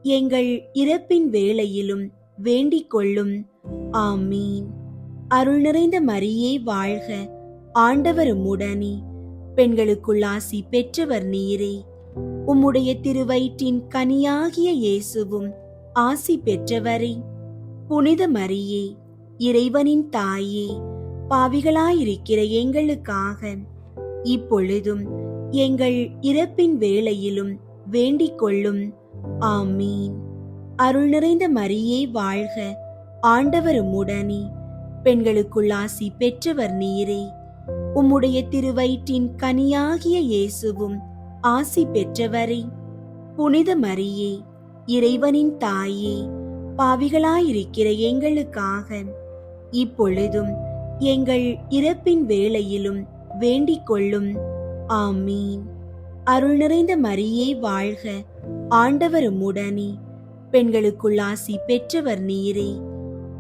எங்கள் இறப்பின் வேளையிலும் வேண்டிக் கொள்ளும். ஆமீன். அருள் நிறைந்த மரியே வாழ்க, ஆண்டவர் உம்முடனே, பெண்களுக்குள் ஆசி பெற்றவர் நீரே. உம்முடைய திருவயிற்றின் கனியாகிய இயேசுவும் ஆசி பெற்றவரே. புனித மரியே, இறைவனின் தாயே, பாவிகளாயிருக்கிற எங்களுக்காக இப்பொழுதும் எங்கள் இறப்பின் வேளையிலும் வேண்டிக் கொள்ளும். ஆமீன். அருள் நிறைந்த மரியே வாழ்க, ஆண்டவர் உம்முடனே, பெண்களுக்குள் ஆசி பெற்றவர் நீரே. உம்முடைய திருவயிற்றின் கனியாகிய இயேசுவும் ஆசி பெற்றவரே. புனித மரியே, இறைவனின் தாயே, பாவிகளாயிருக்கிற எங்களுக்காக இப்பொழுதும் எங்கள் இறப்பின் வேளையிலும் வேண்டிக் கொள்ளும். ஆமீன். அருள் நிறைந்த மரியே வாழ்க, ஆண்டவர் உம்முடனே. பெண்களுக்குள் ஆசி பெற்றவர் நீரே.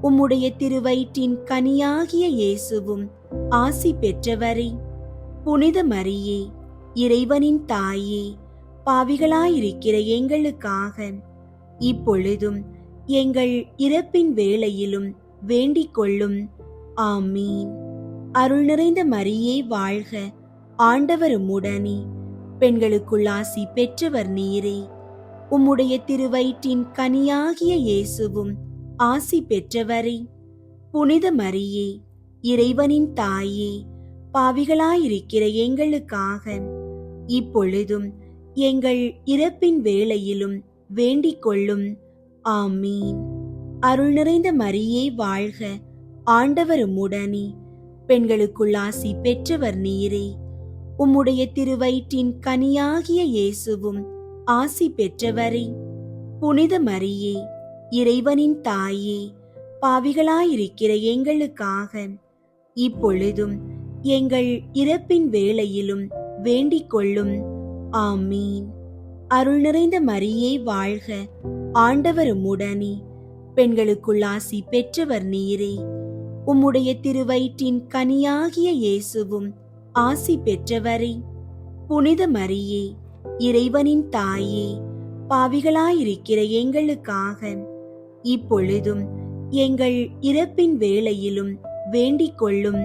உம்முடைய திருவயிற்றின் கனியாகிய இயேசுவும் ஆசி பெற்றவரே. புனித மரியே, இறைவனின் தாயே, பாவிகளாயிருக்கிற எங்களுக்காக இப்பொழுதும் எங்கள் இறப்பின் வேளையிலும் வேண்டிக் கொள்ளும். ஆமீன். அருள் நிறைந்த மரியே வாழ்க, ஆண்டவர் உம்முடனே. பெண்களுக்குள் ஆசி பெற்றவர் நீரே. உம்முடைய திருவயிற்றின் கனியாகிய இயேசுவும் ஆசி பெற்றவரே. புனித மரியே, இறைவனின் தாயே, பாவிகளாயிருக்கிற எங்களுக்காக இப்பொழுதும் எங்கள் இறப்பின் வேளையிலும் வேண்டிக் கொள்ளும். ஆமீன். அருள் நிறைந்த மரியே வாழ்க, ஆண்டவர் உம்முடனே. பெண்களுக்குள் ஆசி பெற்றவர் நீரே. உம்முடைய திருவயிற்றின் கனியாகிய இயேசுவும் ஆசி பெற்றவரே. புனித மரியே, இறைவனின் தாயே, பாவிகளாயிருக்கிற எங்களுக்காக இப்பொழுதும் எங்கள் இறப்பின் வேளையிலும் வேண்டிக் கொள்ளும். ஆமீன். அருள் நிறைந்த மரியே வாழ்க, ஆண்டவர் உம்முடனே. பெண்களுக்குள் ஆசி பெற்றவர் நீரே. உம்முடைய திருவயிற்றின் கனியாகிய இயேசுவும் ஆசி பெற்றவரே. புனித மரியே, இறைவனின் தாயே, பாவிகளாயிருக்கிற எங்களுக்காக இப்பொழுதும் எங்கள் இறப்பின் வேளையிலும் வேண்டிக் கொள்ளும்.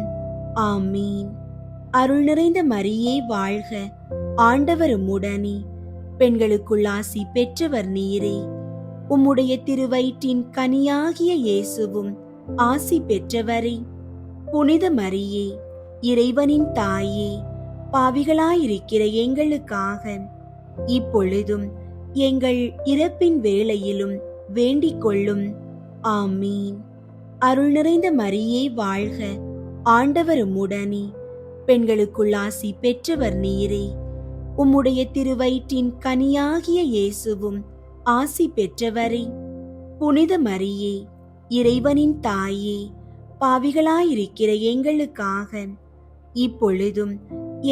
ஆமீன். அருள் நிறைந்த மரியே வாழ்க, ஆண்டவர் உம்முடனே. பெண்களுக்குள் ஆசி பெற்றவர் நீரே. உம்முடைய திருவயிற்றின் கனியாகிய இயேசுவும் ஆசி பெற்றவரே. புனித மரியே, இறைவனின் தாயே, பாவிகளாயிருக்கிற எங்களுக்காக இப்பொழுதும் எங்கள் இறப்பின் வேளையிலும் வேண்டிக் கொள்ளும். ஆமீன். அருள் நிறைந்த மரியே வாழ்க, ஆண்டவர் உம்முடனே. பெண்களுக்குள் ஆசி பெற்றவர் நீரே. உம்முடைய திருவயிற்றின் கனியாகிய இயேசுவும் ஆசி பெற்றவரே. புனித மரியே, இறைவனின் தாயே, பாவிகளாயிருக்கிற எங்களுக்காக இப்பொழுதும்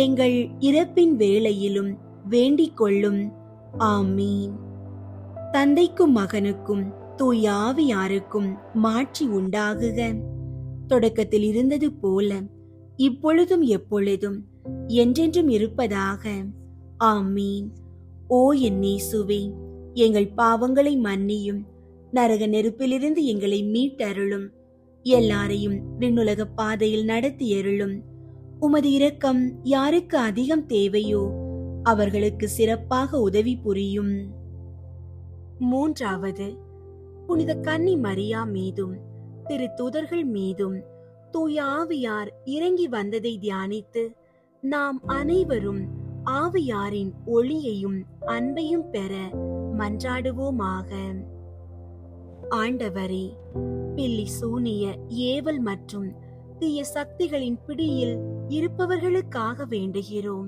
எங்கள் இறப்பின் வேளையிலும் வேண்டிக் கொள்ளும். ஆமீன். தந்தைக்கும் மகனுக்கும் தூய ஆவியாருக்கும் மாட்சி உண்டாகுக. தொடக்கத்தில் இருந்தது போல இப்பொழுதும் எப்பொழுதும் என்றென்றும் இருப்பதாக. ஆமீன். ஓ என் இயேசுவே, எங்கள் பாவங்களை மன்னியும், நரக நெருப்பிலிருந்து எங்களை மீட்டருளும், எல்லாரையும் விண்ணுலக பாதையில் நடத்தியருளும். உமது இரக்கம் யாருக்கு அதிகம் தேவையோ அவர்களுக்கு சிறப்பாக உதவி புரியும். மூன்றாவது, புனித கன்னி மரியா மீதும் திரு தூதர்கள் மீதும் தூய ஆவியார் இறங்கி வந்ததை தியானித்து நாம் அனைவரும் ஆவியாரின் ஒளியையும் அன்பையும் பெற மன்றாடுவோமாக. ஆண்டவரே, பில்லி சூனிய ஏவல் மற்றும் தீய சக்திகளின் பிடியில் இருப்பவர்களுக்காக வேண்டுகிறோம்.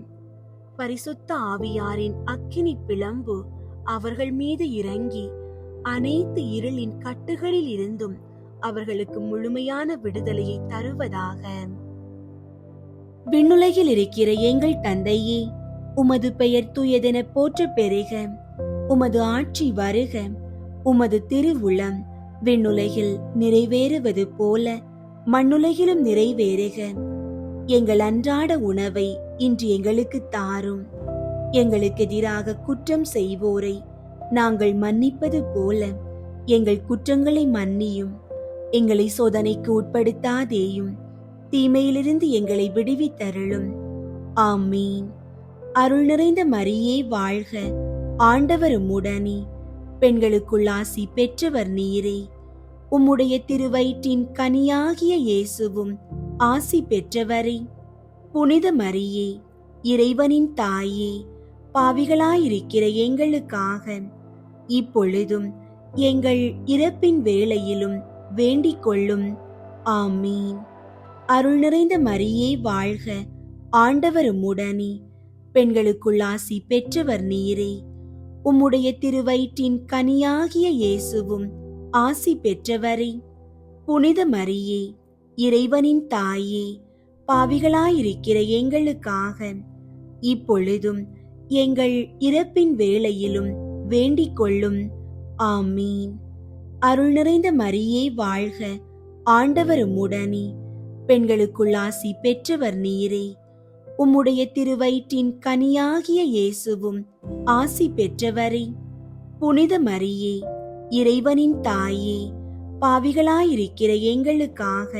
பரிசுத்த ஆவியாரின் அக்கினி பிளம்பு அவர்கள் மீது இறங்கி அனைத்து இருளின் கட்டுகளில் இருந்தும் அவர்களுக்கு முழுமையான விடுதலையை தருவதாக. விண்ணுலகில் இருக்கிற எங்கள் தந்தையே, உமது பெயர் தூயதென போற்ற பெறுக. உமது ஆட்சி வருக. உமது திருவுளம் விண்ணுலகில் நிறைவேறுவது போல மண்ணுலகிலும் நிறைவேறுக. எங்கள் அன்றாட உணவை இன்று எங்களுக்கு தாரும். எங்களுக்கு எதிராக குற்றம் செய்வோரை நாங்கள் மன்னிப்பது போல எங்கள் குற்றங்களை மன்னியும். எங்களை சோதனைக்கு உட்படுத்தாதேயும், தீமையிலிருந்து எங்களை விடுவித்தருளும். ஆமீன். அருள் நிறைந்த மரியே வாழ்க, ஆண்டவர் உம்முடனே. பெண்களுக்குள் ஆசி பெற்றவர் நீரே. உம்முடைய திருவயிற்றின் கனியாகிய இயேசுவும் ஆசி பெற்றவரே. புனித மரியே, இறைவனின் தாயே, பாவிகளாயிருக்கிற எங்களுக்காக இப்பொழுதும் எங்கள் இறப்பின் வேளையிலும் வேண்டிக் கொள்ளும். ஆமீன். அருள் நிறைந்த மரியே வாழ்க, ஆண்டவர் உம்முடனே, பெண்களுக்குள் ஆசி பெற்றவர் நீரே. உம்முடைய திருவயிற்றின் கனியாகிய இயேசுவும் ஆசி பெற்றவரே. புனித மரியே, இறைவனின் தாயே, பாவிகளாயிருக்கிற எங்களுக்காக இப்பொழுதும் எங்கள் இறப்பின் வேளையிலும் வேண்டிக் கொள்ளும். ஆமீன். அருள் நிறைந்த மரியே வாழ்க, ஆண்டவர் உம்முடனே, பெண்களுக்குள் ஆசி பெற்றவர் நீரே. உம்முடைய திருவயிற்றின் கனியாகிய இயேசுவும் ஆசி பெற்றவரே. புனித மரியே, இறைவனின் தாயே, பாவிகளாயிருக்கிற எங்களுக்காக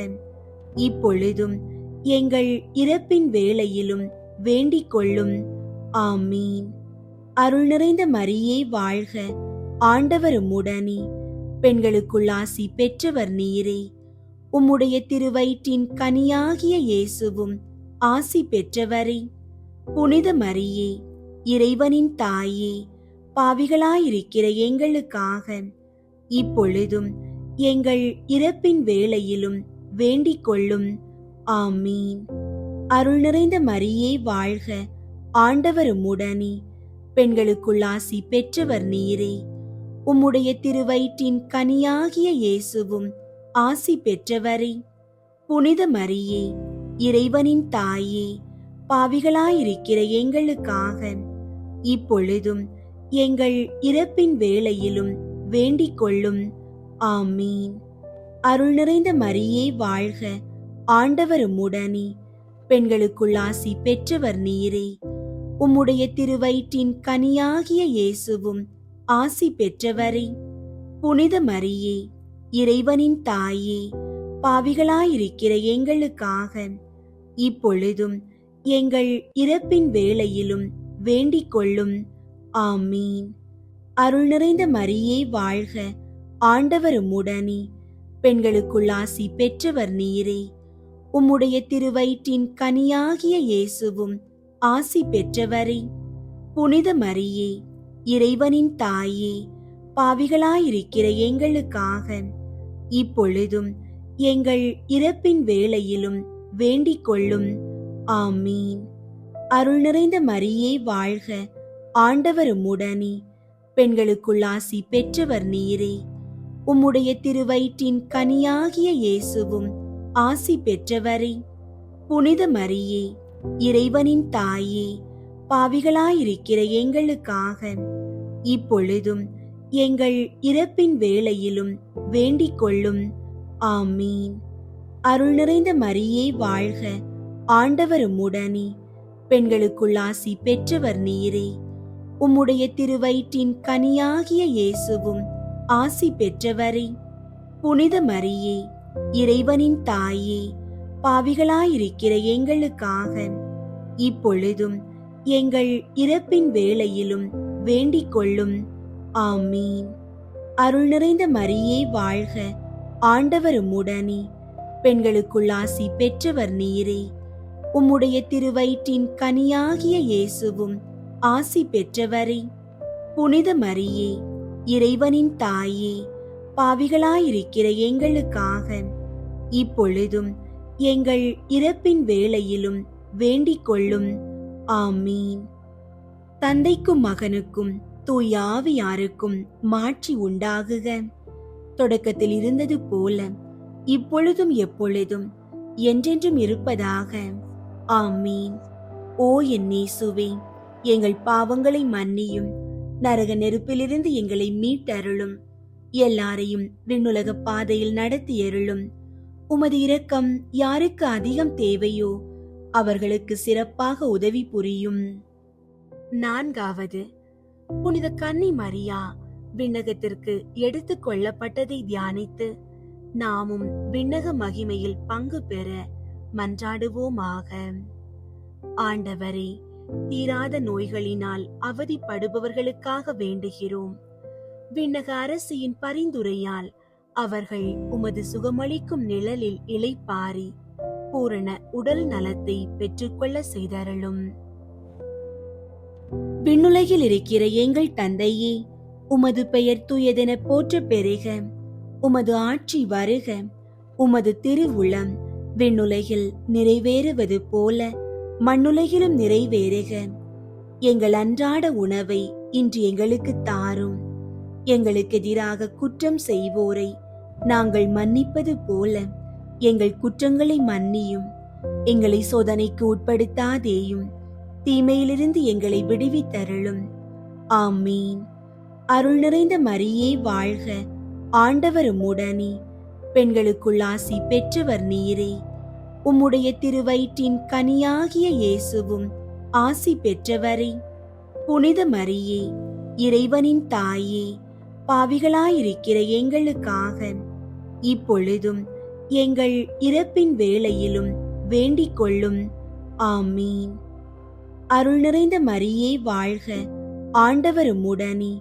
இப்பொழுதும் எங்கள் இறப்பின் வேளையிலும் வேண்டிக் கொள்ளும். ஆமீன். அருள் நிறைந்த மரியே வாழ்க, ஆண்டவர் உம்முடனே, பெண்களுக்குள் ஆசி பெற்றவர் நீரே. உம்முடைய திருவயிற்றின் கனியாகிய இயேசுவும் ஆசி பெற்றவரே. புனித மரியே, இறைவனின் தாயே, பாவிகளாயிருக்கிற எங்களுக்காக இப்பொழுதும் எங்கள் இறப்பின் வேளையிலும் வேண்டிக் கொள்ளும். ஆமீன். அருள் நிறைந்த மரியே வாழ்க, ஆண்டவர் உம்முடனே, பெண்களுக்குள் ஆசி பெற்றவர் நீரே. உம்முடைய திருவயிற்றின் கனியாகிய இயேசுவும் ஆசி பெற்றவரே. புனித மரியே, இறைவனின் தாயே, பாவிகளாயிருக்கிற எங்களுக்காக இப்பொழுதும் எங்கள் இறப்பின் வேளையிலும் வேண்டிக் கொள்ளும். ஆமீன். அருள் நிறைந்த மரியே வாழ்க, ஆண்டவர் உம்முடனே, பெண்களுக்குள் ஆசி பெற்றவர் நீரே. உம்முடைய திருவயிற்றின் கனியாகிய இயேசுவும் ஆசி பெற்றவரே. புனித மரியே, இறைவனின் தாயே, பாவிகளாயிருக்கிற எங்களுக்காக இப்பொழுதும் எங்கள் இறப்பின் வேளையிலும் வேண்டிக் கொள்ளும். ஆமீன். அருள் நிறைந்த மரியே வாழ்க, ஆண்டவர் உம்முடனே, பெண்களுக்குள் ஆசி பெற்றவர் நீரே. உம்முடைய திருவயிற்றின் கனியாகிய இயேசுவும் ஆசி பெற்றவரே. புனித மரியே, இறைவனின் தாயே, பாவிகளாயிருக்கிற எங்களுக்காக இப்பொழுதும் எங்கள் இறப்பின் வேளையிலும் வேண்டிக் கொள்ளும். ஆமீன். அருள் நிறைந்த மரியே வாழ்க, ஆண்டவர் உம்முடனே, பெண்களுக்குள் ஆசி பெற்றவர் நீரே. உம்முடைய திருவயிற்றின் கனியாகிய இயேசுவும் ஆசி பெற்றவரே. புனித மரியே, இறைவனின் தாயே, பாவிகளாயிருக்கிற எங்களுக்காக இப்பொழுதும் எங்கள் இறப்பின் வேளையிலும் வேண்டிக் கொள்ளும். ஆமீன். அருள் நிறைந்த மரியே வாழ்க, ஆண்டவர் உம்முடனே, பெண்களுக்குள் ஆசி பெற்றவர் நீரே. உம்முடைய திருவயிற்றின் கனியாகிய இயேசுவும் ஆசி பெற்றவரே. புனித மரியே, இறைவனின் தாயே, பாவிகளாயிருக்கிற எங்களுக்காக இப்பொழுதும் எங்கள் இறப்பின் வேளையிலும் வேண்டிக் கொள்ளும். ஆமீன். அருள் நிறைந்த மரியே வாழ்க, ஆண்டவர் உம்முடனே, பெண்களுக்குள் ஆசி பெற்றவர் நீரே. உம்முடைய திருவயிற்றின் கனியாகிய இயேசுவும் ஆசி பெற்றவரே. புனித மரியே, இறைவனின் தாயே, பாவிகளாயிருக்கிற எங்களுக்காக இப்பொழுதும் எங்கள் இறப்பின் வேளையிலும் வேண்டிக் கொள்ளும். ஆமீன். தந்தைக்கும் மகனுக்கும் தூய ஆவியாருக்கும் மாட்சி உண்டாகுக. தொடக்கத்தில் இருந்தது போல இப்பொழுதும் எப்பொழுதும் என்றென்றும் இருப்பதாக. ஆமீன். ஓ என் இயேசுவே, எங்கள் பாவங்களை மன்னியும், நரக நெருப்பிலிருந்து எங்களை மீட்டருளும், எல்லாரையும் விண்ணுலக பாதையில் நடத்தியருளும். உமது இரக்கம் யாருக்கு அதிகம் தேவையோ அவர்களுக்கு சிறப்பாக உதவி புரியும். 4வது, புனித கன்னி மரியா விண்ணகத்திற்கு எடுத்துக் கொள்ளப்பட்டதை தியானித்து நாமும் விண்ணக மகிமையில் பங்கு பெற மன்றாடுவோமாக. ஆண்டவரே, தீராத நோய்களினால் அவதிப்படுபவர்களுக்காக வேண்டுகிறோம். விண்ணக அரசியின் பரிந்துரையால் அவர்கள் உமது சுகமளிக்கும் நிழலில் இளைப்பாரி பூரண உடல் நலத்தை பெற்றுக்கொள்ள செய்தருளும். விண்ணுலகில் இருக்கிற எங்கள் தந்தையே, உமது பெயர் தூயதென போற்ற பெறுக. உமது ஆட்சி வருக. உமது திருவுளம் விண்ணுலகில் நிறைவேறுவது போல மண்ணுலகிலும் நிறைவேறுக. எங்கள் அன்றாட உணவை இன்று எங்களுக்கு தாரும். எங்களுக்கு எதிராக குற்றம் செய்வோரை நாங்கள் மன்னிப்பது போல எங்கள் குற்றங்களை மன்னியும். எங்களை சோதனைக்கு உட்படுத்தாதேயும், தீமையிலிருந்து எங்களை விடுவித்தருளும். ஆமீன். அருள் நிறைந்த மரியே வாழ்க, ஆண்டவர் உம்முடனே, பெண்களுக்குள் ஆசி பெற்றவர் நீரே. உம்முடைய திருவயிற்றின் கனியாகிய இயேசுவும் ஆசி பெற்றவரே. புனித மரியே, இறைவனின் தாயே, பாவிகளாயிருக்கிற எங்களுக்காக இப்பொழுதும் எங்கள் இறப்பின் வேளையிலும் வேண்டிக் கொள்ளும். ஆமீன். அருள் நிறைந்த மரியே வாழ்க, ஆண்டவர் உம்முடனே,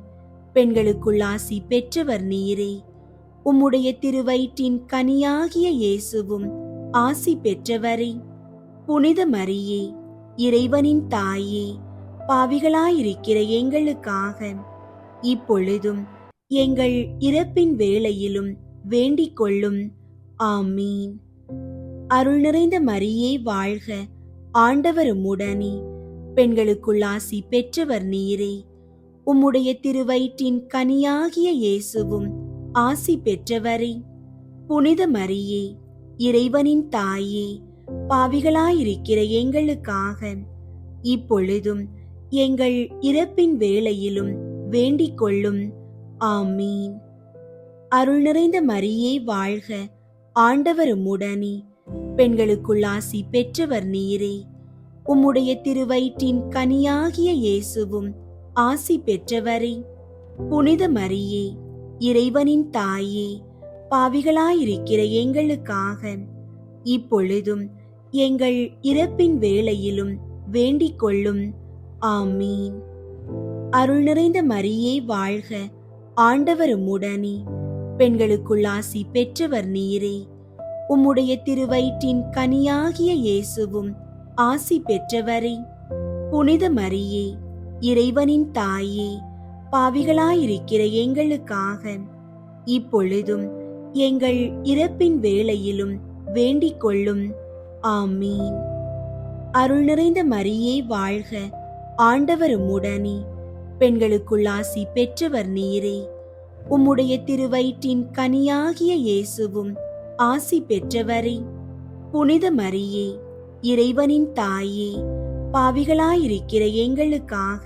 பெண்களுக்குள் ஆசி பெற்றவர் நீரே. உம்முடைய திருவயிற்றின் கனியாகிய இயேசுவும் ஆசி பெற்றவரே. புனித மரியே, இறைவனின் தாயே, பாவிகளாயிருக்கிற எங்களுக்காக இப்பொழுதும் எங்கள் இறப்பின் வேளையிலும் வேண்டிக் கொள்ளும். ஆமீன். அருள் நிறைந்த மரியே வாழ்க, ஆண்டவர் உம்முடனே, பெண்களுக்குள் ஆசி பெற்றவர் நீரே. உம்முடைய திருவயிற்றின் கனியாகிய இயேசுவும் ஆசி பெற்றவரே. புனித மரியே, இறைவனின் தாயே, பாவிகளாயிருக்கிற எங்களுக்காக இப்பொழுதும் எங்கள் இறப்பின் வேளையிலும் வேண்டிக் கொள்ளும். ஆமீன். அருள் நிறைந்த மரியே வாழ்க, ஆண்டவர் உம்முடனே, பெண்களுக்குள் ஆசி பெற்றவர் நீரே. உம்முடைய திருவயிற்றின் கனியாகிய இயேசுவும் ஆசி பெற்றவரே. புனித மரியே, இறைவனின் தாயே, பாவிகளாயிருக்கிற எங்களுக்காக இப்பொழுதும் எங்கள் இறப்பின் வேளையிலும் வேண்டிக் கொள்ளும். ஆமீன். அருள் நிறைந்த மரியே வாழ்க, ஆண்டவர் உம்முடனே, பெண்களுக்குள் ஆசி பெற்றவர் நீரே. உம்முடைய திருவயிற்றின் கனியாகிய இயேசுவும் ஆசி பெற்றவரே. புனித மரியே, இறைவனின் தாயே, பாவிகளாயிருக்கிற எங்களுக்காக இப்பொழுதும் எங்கள் இறப்பின் வேளையிலும் வேண்டிக் கொள்ளும். ஆமீன். அருள் நிறைந்த மரியே வாழ்க, ஆண்டவர் உம்முடனே, பெண்களுக்குள் ஆசி பெற்றவர் நீரே. உம்முடைய திருவயிற்றின் கனியாகிய இயேசுவும் ஆசி பெற்றவரே. புனித மரியே, இறைவனின் தாயே, பாவிகளாயிருக்கிற எங்களுக்காக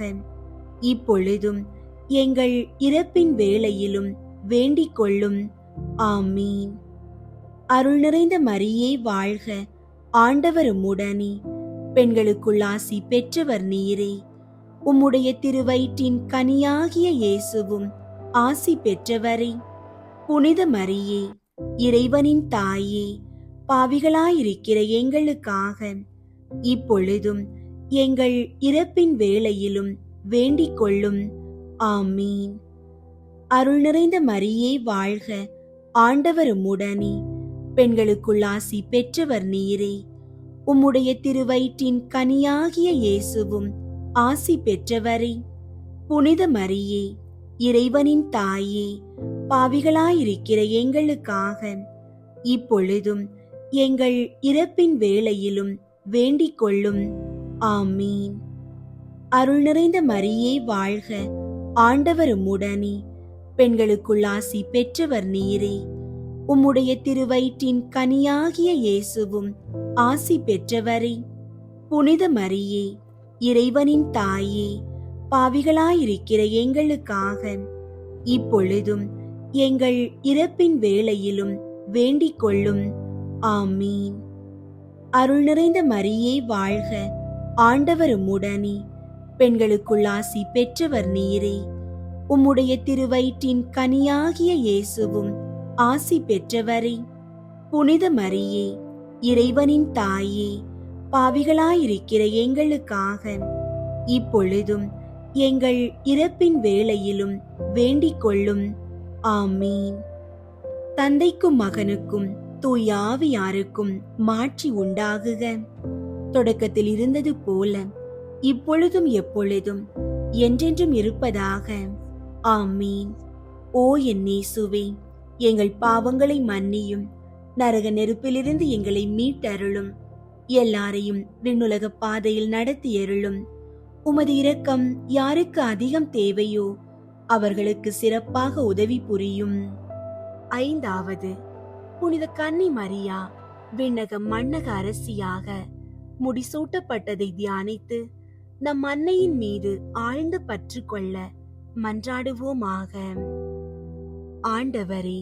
இப்பொழுதும் எங்கள் இறப்பின் வேளையிலும் வேண்டிக் கொள்ளும். ஆமீன். அருள் நிறைந்த மரியே வாழ்க, ஆண்டவர் உம்முடனே, பெண்களுக்குள் ஆசி பெற்றவர் நீரே. உம்முடைய திருவயிற்றின் கனியாகிய இயேசுவும் ஆசி பெற்றவரே. புனித மரியே, இறைவனின் தாயே, பாவிகளாயிருக்கிற எங்களுக்காக இப்பொழுதும் எங்கள் இறப்பின் வேளையிலும் வேண்டிக் கொள்ளும். ஆமீன். அருள் நிறைந்த மரியே வாழ்க, ஆண்டவர் உம்முடனே, பெண்களுக்குள் ஆசி பெற்றவர் நீரே. உம்முடைய திருவயிற்றின் கனியாகிய இயேசுவும் ஆசி பெற்றவரே. புனித மரியே, இறைவனின் தாயே, பாவிகளாயிருக்கிற எங்களுக்காக இப்பொழுதும் எங்கள் இறப்பின் வேளையிலும் வேண்டிக் கொள்ளும். ஆமீன். அருள் நிறைந்த மரியே வாழ்க, ஆண்டவர் உம்முடனே, பெண்களுக்குள் ஆசி பெற்றவர் நீரே. உம்முடைய திருவயிற்றின் கனியாகிய இயேசுவும் ஆசி பெற்றவரே. புனித மரியே, இறைவனின் தாயே, பாவிகளாயிருக்கிற எங்களுக்காக இப்பொழுதும் எங்கள் இறப்பின் வேளையிலும் வேண்டிக் கொள்ளும். ஆமீன். அருள் நிறைந்த மரியே வாழ்க, ஆண்டவர் உம்முடனே, பெண்களுக்குள் ஆசி பெற்றவர் நீரே. உம்முடைய திருவயிற்றின் கனியாகிய இயேசுவும் ஆசி பெற்றவரே. புனித மரியே, இறைவனின் தாயே, பாவிகளாயிருக்கிற எங்களுக்காக இப்பொழுதும் எங்கள் இறப்பின் வேளையிலும் வேண்டிக் கொள்ளும். ஆமீன். தந்தைக்கும் மகனுக்கும் தூய ஆவியாருக்கும் மாட்சி உண்டாகுக. தொடக்கத்தில் இருந்தது போல இப்பொழுதும் எப்பொழுதும் என்றென்றும் இருப்பதாக. ஆமீன். ஓ என் இயேசுவே, எங்கள் பாவங்களை மன்னியும், நரக நெருப்பிலிருந்து எங்களை மீட்டருளும். எல்லாரையும் விண்ணுலக பாதையில் நடத்தியருளும். உமது இரக்கம் யாருக்கு அதிகம் தேவையோ அவர்களுக்கு சிறப்பாக உதவி புரியும். 5வது, புனித கன்னி மரியா விண்ணக மண்ணக அரசியாக முடிசூட்டப்பட்டதை தியானித்து நம் அன்னையின் மீது ஆழ்ந்த பற்று கொள்ள மன்றாடுவோமாக. ஆண்டவரே,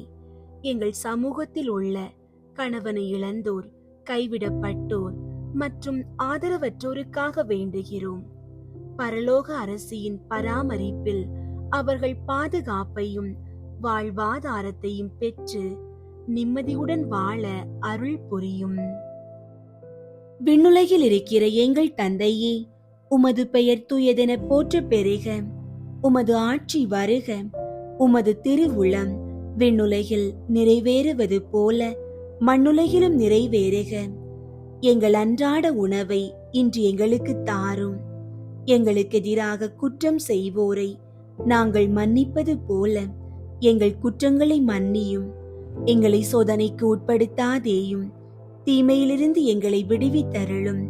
எங்கள் சமூகத்தில் உள்ள கணவனை இழந்தோர், கைவிடப்பட்டோர் மற்றும் ஆதரவற்றோருக்காக வேண்டுகிறோம். பரலோக அரசியின் பராமரிப்பில் அவர்கள் பாதுகாப்பையும் வாழ்வாதாரத்தையும் பெற்று நிம்மதியுடன் வாழ அருள் புரியும். விண்ணுலகில் இருக்கிற எங்கள் தந்தையே, உமது பெயர் தூயதென போற்ற பெறுக. உமது ஆட்சி வருக. உமது திருவுளம் விண்ணுலகில் நிறைவேறுவது போல மண்ணுலகிலும் நிறைவேறுக. எங்கள் அன்றாட உணவை இன்று எங்களுக்கு தாரும். எங்களுக்கு எதிராக குற்றம் செய்வோரை நாங்கள் மன்னிப்பது போல எங்கள் குற்றங்களை மன்னியும். எங்களை சோதனைக்கு உட்படுத்தாதேயும், தீமையிலிருந்து எங்களை விடுவித்தருளும்.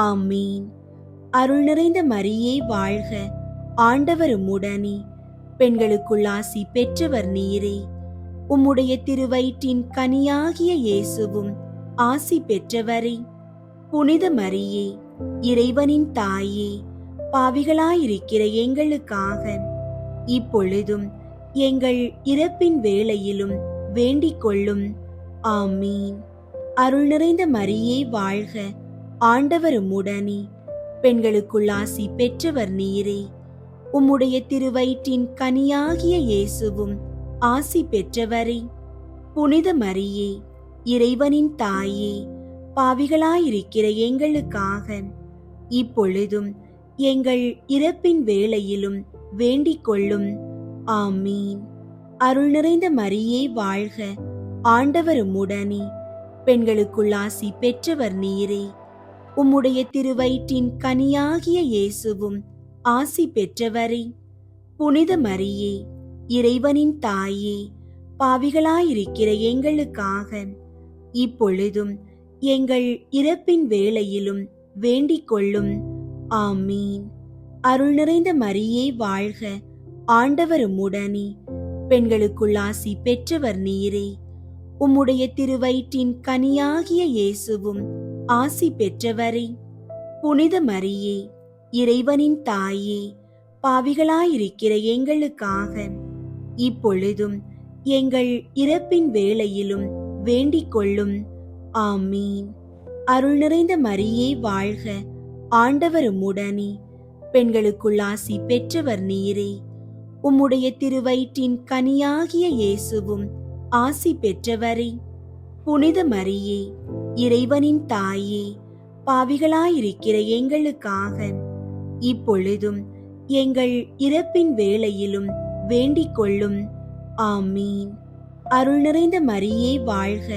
ஆமீன். அருள் நிறைந்த மரியே வாழ்க. ஆண்டவர் உம்முடனே. பெண்களுக்குள் ஆசி பெற்றவர் நீரே. உம்முடைய திருவயிற்றின் கனியாகிய இயேசுவும் ஆசி பெற்றவரே. புனித மரியே, இறைவனின் தாயே, பாவிகளாயிருக்கிற எங்களுக்காக இப்பொழுதும் எங்கள் இறப்பின் வேளையிலும் வேண்டிக் கொள்ளும். ஆமீன். அருள் நிறைந்த மரியே வாழ்க. ஆண்டவர் உம்முடனே. பெண்களுக்குள் ஆசி பெற்றவர் நீரே. உம்முடைய திருவயிற்றின் கனியாகிய இயேசுவும் ஆசி பெற்றவரே. புனித மரியே, இறைவனின் தாயே, பாவிகளாயிருக்கிற எங்களுக்காக இப்பொழுதும் எங்கள் இறப்பின் வேளையிலும் வேண்டிக் கொள்ளும். ஆமீன். அருள் நிறைந்த மரியே வாழ்க. ஆண்டவர் உம்முடனே. பெண்களுக்குள் ஆசி பெற்றவர் நீரே. உம்முடைய திருவயிற்றின் கனியாகிய இயேசுவும் ஆசி பெற்றவரே. புனித மரியே, இறைவனின் தாயே, பாவிகளாயிருக்கிற எங்களுக்காக இப்பொழுதும் எங்கள் இறப்பின் வேளையிலும் வேண்டிக் கொள்ளும். ஆமீன். அருள் நிறைந்த மரியே வாழ்க. ஆண்டவர் உம்முடனே. பெண்களுக்குள் ஆசி பெற்றவர் நீரே. உம்முடைய திருவயிற்றின் கனியாகிய இயேசுவும் ஆசி பெற்றவரே. புனித மரியே, இறைவனின் தாயே, பாவிகளாயிருக்கிற எங்களுக்காக இப்பொழுதும் எங்கள் இறப்பின் வேளையிலும் வேண்டிக் கொள்ளும். ஆமீன். அருள் நிறைந்த மரியே வாழ்க. ஆண்டவர் உம்முடனே. பெண்களுக்குள் ஆசி பெற்றவர் நீரே. உம்முடைய திருவயிற்றின் கனியாகிய இயேசுவும் ஆசி பெற்றவரே. புனித மரியே, இறைவனின் தாயே, பாவிகளாயிருக்கிற எங்களுக்காக இப்பொழுதும் எங்கள் இறப்பின் வேளையிலும் வேண்டிக் கொள்ளும். ஆமீன். அருள் நிறைந்த மரியே வாழ்க.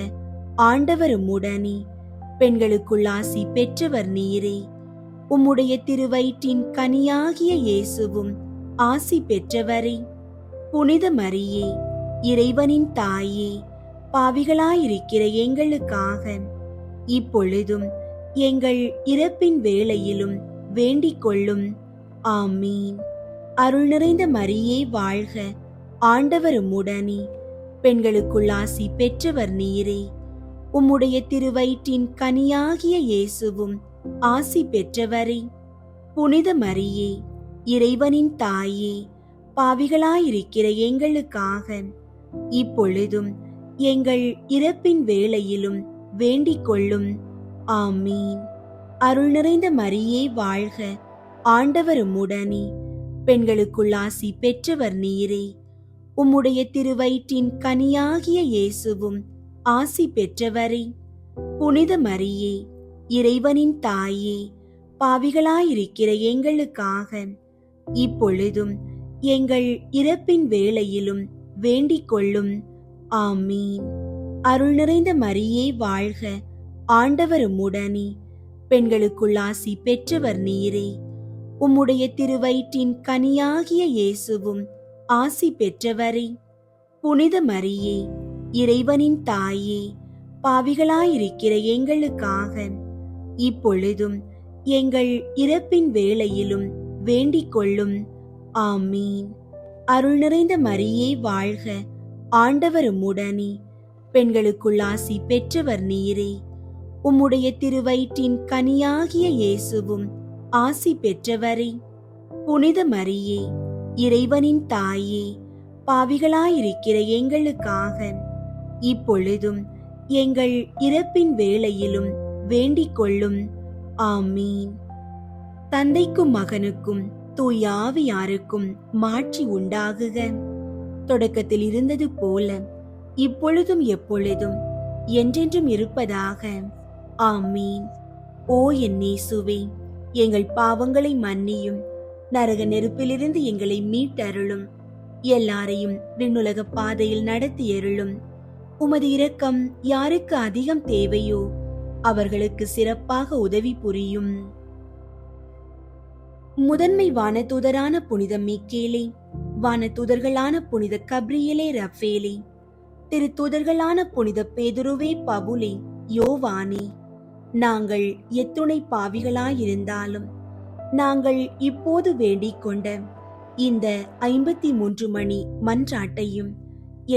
ஆண்டவர் உம்முடனே. பெண்களுக்குள் ஆசி பெற்றவர் நீரே. உம்முடைய திருவயிற்றின் கனியாகிய இயேசுவும் ஆசி பெற்றவரே. புனித மரியே, இறைவனின் தாயே, பாவிகளாயிருக்கிற எங்களுக்காக இப்பொழுதும் எங்கள் இறப்பின் வேளையிலும் வேண்டிக் கொள்ளும். ஆமீன். அருள் நிறைந்த மரியே வாழ்க. ஆண்டவர் உம்முடனே. பெண்களுக்குள் ஆசி பெற்றவர் நீரே. உம்முடைய திருவயிற்றின் கனியாகிய இயேசுவும் ஆசி பெற்றவரே. புனித மரியே, இறைவனின் தாயே, பாவிகளாயிருக்கிற எங்களுக்காக இப்பொழுதும் எங்கள் இறப்பின் வேளையிலும் வேண்டிக் கொள்ளும். ஆமீன். அருள் நிறைந்த மரியே வாழ்க. ஆண்டவர் உம்முடனே. பெண்களுக்குள் ஆசி பெற்றவர் நீரே. உம்முடைய திருவயிற்றின் கனியாகிய இயேசுவும் ஆசி பெற்றவரே. புனித மரியே, இறைவனின் தாயே, பாவிகளாயிருக்கிற எங்களுக்காக இப்பொழுதும் எங்கள் இறப்பின் வேளையிலும் வேண்டிக் கொள்ளும். ஆமீன். அருள் நிறைந்த மரியே வாழ்க. ஆண்டவர் உம்முடனே. பெண்களுக்குள் ஆசி பெற்றவர் நீரே. உம்முடைய திருவயிற்றின் கனியாகிய இயேசுவும் ஆசி பெற்றவரே. புனித மரியே, இறைவனின் தாயே, பாவிகளாயிருக்கிற எங்களுக்காக இப்பொழுதும் எங்கள் இறப்பின் வேளையிலும் வேண்டிக் கொள்ளும். ஆமீன். அருள் நிறைந்த மரியே வாழ்க, ஆண்டவர் உம்முடனே, பெண்களுக்குள் ஆசி பெற்றவர் நீரே. உம்முடைய திருவயிற்றின் கனியாகிய இயேசுவும் ஆசி பெற்றவரே. புனித மரியே, இறைவனின் தாயே, பாவிகளாயிருக்கிற எங்களுக்காக இப்பொழுதும் எங்கள் இறப்பின் வேளையிலும் வேண்டிக் கொள்ளும். ஆமீன். தந்தைக்கும் மகனுக்கும் தூய ஆவியாருக்கும் மாட்சி உண்டாகுக. தொடக்கத்தில் இருந்தது போல இப்பொழுதும் எப்பொழுதும் என்றென்றும் இருப்பதாக. ஆமீன். ஓ என் இயேசுவே, எங்கள் பாவங்களை மன்னியும், நரக நெருப்பிலிருந்து எங்களை மீட்டருளும், எல்லாரையும் விண்ணுலக பாதையில் நடத்தியருளும். உமது இரக்கம் யாருக்கு அதிகம் தேவையோ அவர்களுக்கு சிறப்பாக உதவி புரியும். முதன்மை வானதூதரான புனித மீக்கேலே, வானதூதர்களான புனித கப்ரியேலே ரஃபேலே, திருத்தூதர்களான புனித பேதுருவே பவுலே யோவானே, நாங்கள் எத்துணை பாவிகளாயிருந்தாலும் நாங்கள் இப்போது வேண்டிக் கொண்ட இந்த 53 மணி மன்றாட்டையும்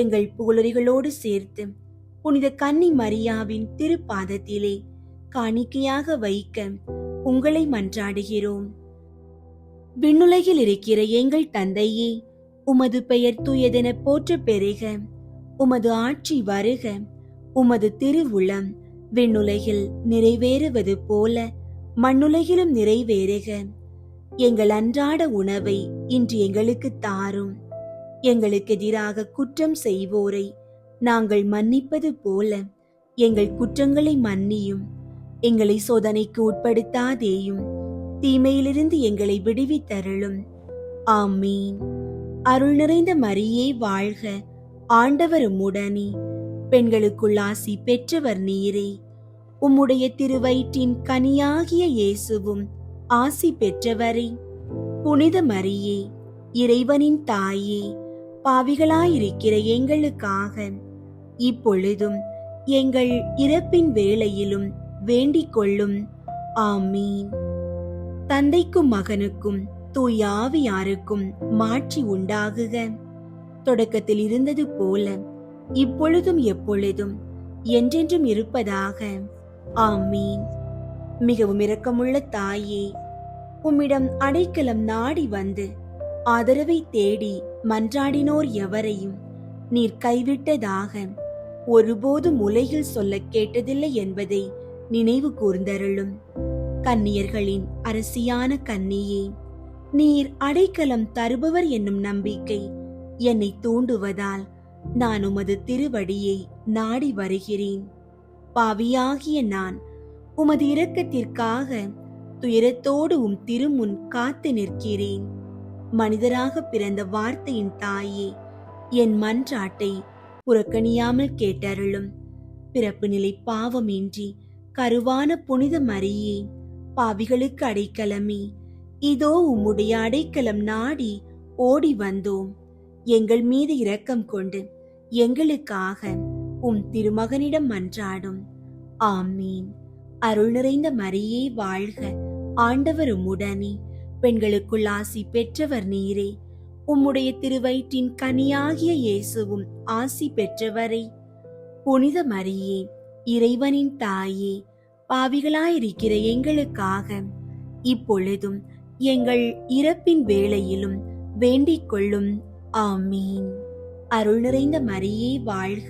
எங்கள் புகழுரைகளோடு சேர்த்து புனித கன்னி மரியாவின் திருப்பாதத்திலே காணிக்கையாக வைக்க உங்களை மன்றாடுகிறோம். விண்ணுலகில் இருக்கிற எங்கள் தந்தையே, உமது பெயர் தூயதென போற்ற பெறுக. உமது ஆட்சி வருக. உமது திருவுளம் விண்ணுலகில் நிறைவேறுவது போல மண்ணுலகிலும் நிறைவேறுக. எங்கள் அன்றாட உணவை இன்று எங்களுக்கு தாரும். எங்களுக்கு எதிராக குற்றம் செய்வோரை நாங்கள் மன்னிப்பது போல எங்கள் குற்றங்களை மன்னியும். எங்களை சோதனைக்கு உட்படுத்தாதேயும், தீமையிலிருந்து எங்களை விடுவித்தருளும். ஆமீன். அருள் நிறைந்த மரியே வாழ்க, ஆண்டவர் உம்முடனே, பெண்களுக்குள் ஆசி பெற்றவர் நீரே. உம்முடைய திருவயிற்றின் கனியாகிய இயேசுவும் ஆசி பெற்றவரே. புனித மரியே, இறைவனின் தாயே, பாவிகளாயிருக்கிற எங்களுக்காக இப்பொழுதும் எங்கள் இறப்பின் வேளையிலும் வேண்டிக் கொள்ளும். ஆமீன். தந்தைக்கும் மகனுக்கும் தூய ஆவியாருக்கும் மாட்சி உண்டாகுக. தொடக்கத்தில் இருந்தது போல இப்பொழுதும் எப்பொழுதும் என்றென்றும் இருப்பதாக. ஆமீன். மிகவும் இரக்கமுள்ள தாயே, உம்மிடம் அடைக்கலம் நாடி வந்து ஆதரவை தேடி மன்றாடினோர் எவரையும் நீர் கைவிட்டதாக ஒருபோதும் உலகில் சொல்ல கேட்டதில்லை என்பதை நினைவு கூர்ந்தருளும். கன்னியர்களின் அரசியான கன்னியே, நீர் அடைக்கலம் தருபவர் என்னும் நம்பிக்கை என்னை தூண்டுவதால் நான் உமது திருவடியை நாடி வருகிறேன். பாவியாகிய நான் உமது இரக்கத்திற்காக துயரத்தோடு உம் திருமுன் காத்து நிற்கிறேன். மனிதராக பிறந்த வார்த்தையின் தாயே, என் மன்றாட்டை புறக்கணியாமல் கேட்டருளும். பிறப்பு நிலை பாவமின்றி கருவான புனித மரியே, பாவிகளுக்கு அடைக்கலமே, இதோ உம்முடைய அடைக்கலம் நாடி ஓடி வந்தோம். எங்கள் மீது இரக்கம் கொண்டு எங்களுக்காக உம் திருமகனிடம் மன்றாடும். ஆமீன். அருள் நிறைந்த மரியே வாழ்க, ஆண்டவர் உம்முடனே, பெண்களுக்குள் ஆசி பெற்றவர் நீரே. உம்முடைய திருவயிற்றின் கனியாகிய இயேசுவும் ஆசி பெற்றவரே. புனித மரியே, இறைவனின் தாயே, பாவிகளாயிருக்கிற எங்களுக்காக இப்பொழுதும் எங்கள் இறப்பின் வேளையிலும் வேண்டிக் கொள்ளும். ஆமீன். அருள் நிறைந்த மரியே வாழ்க,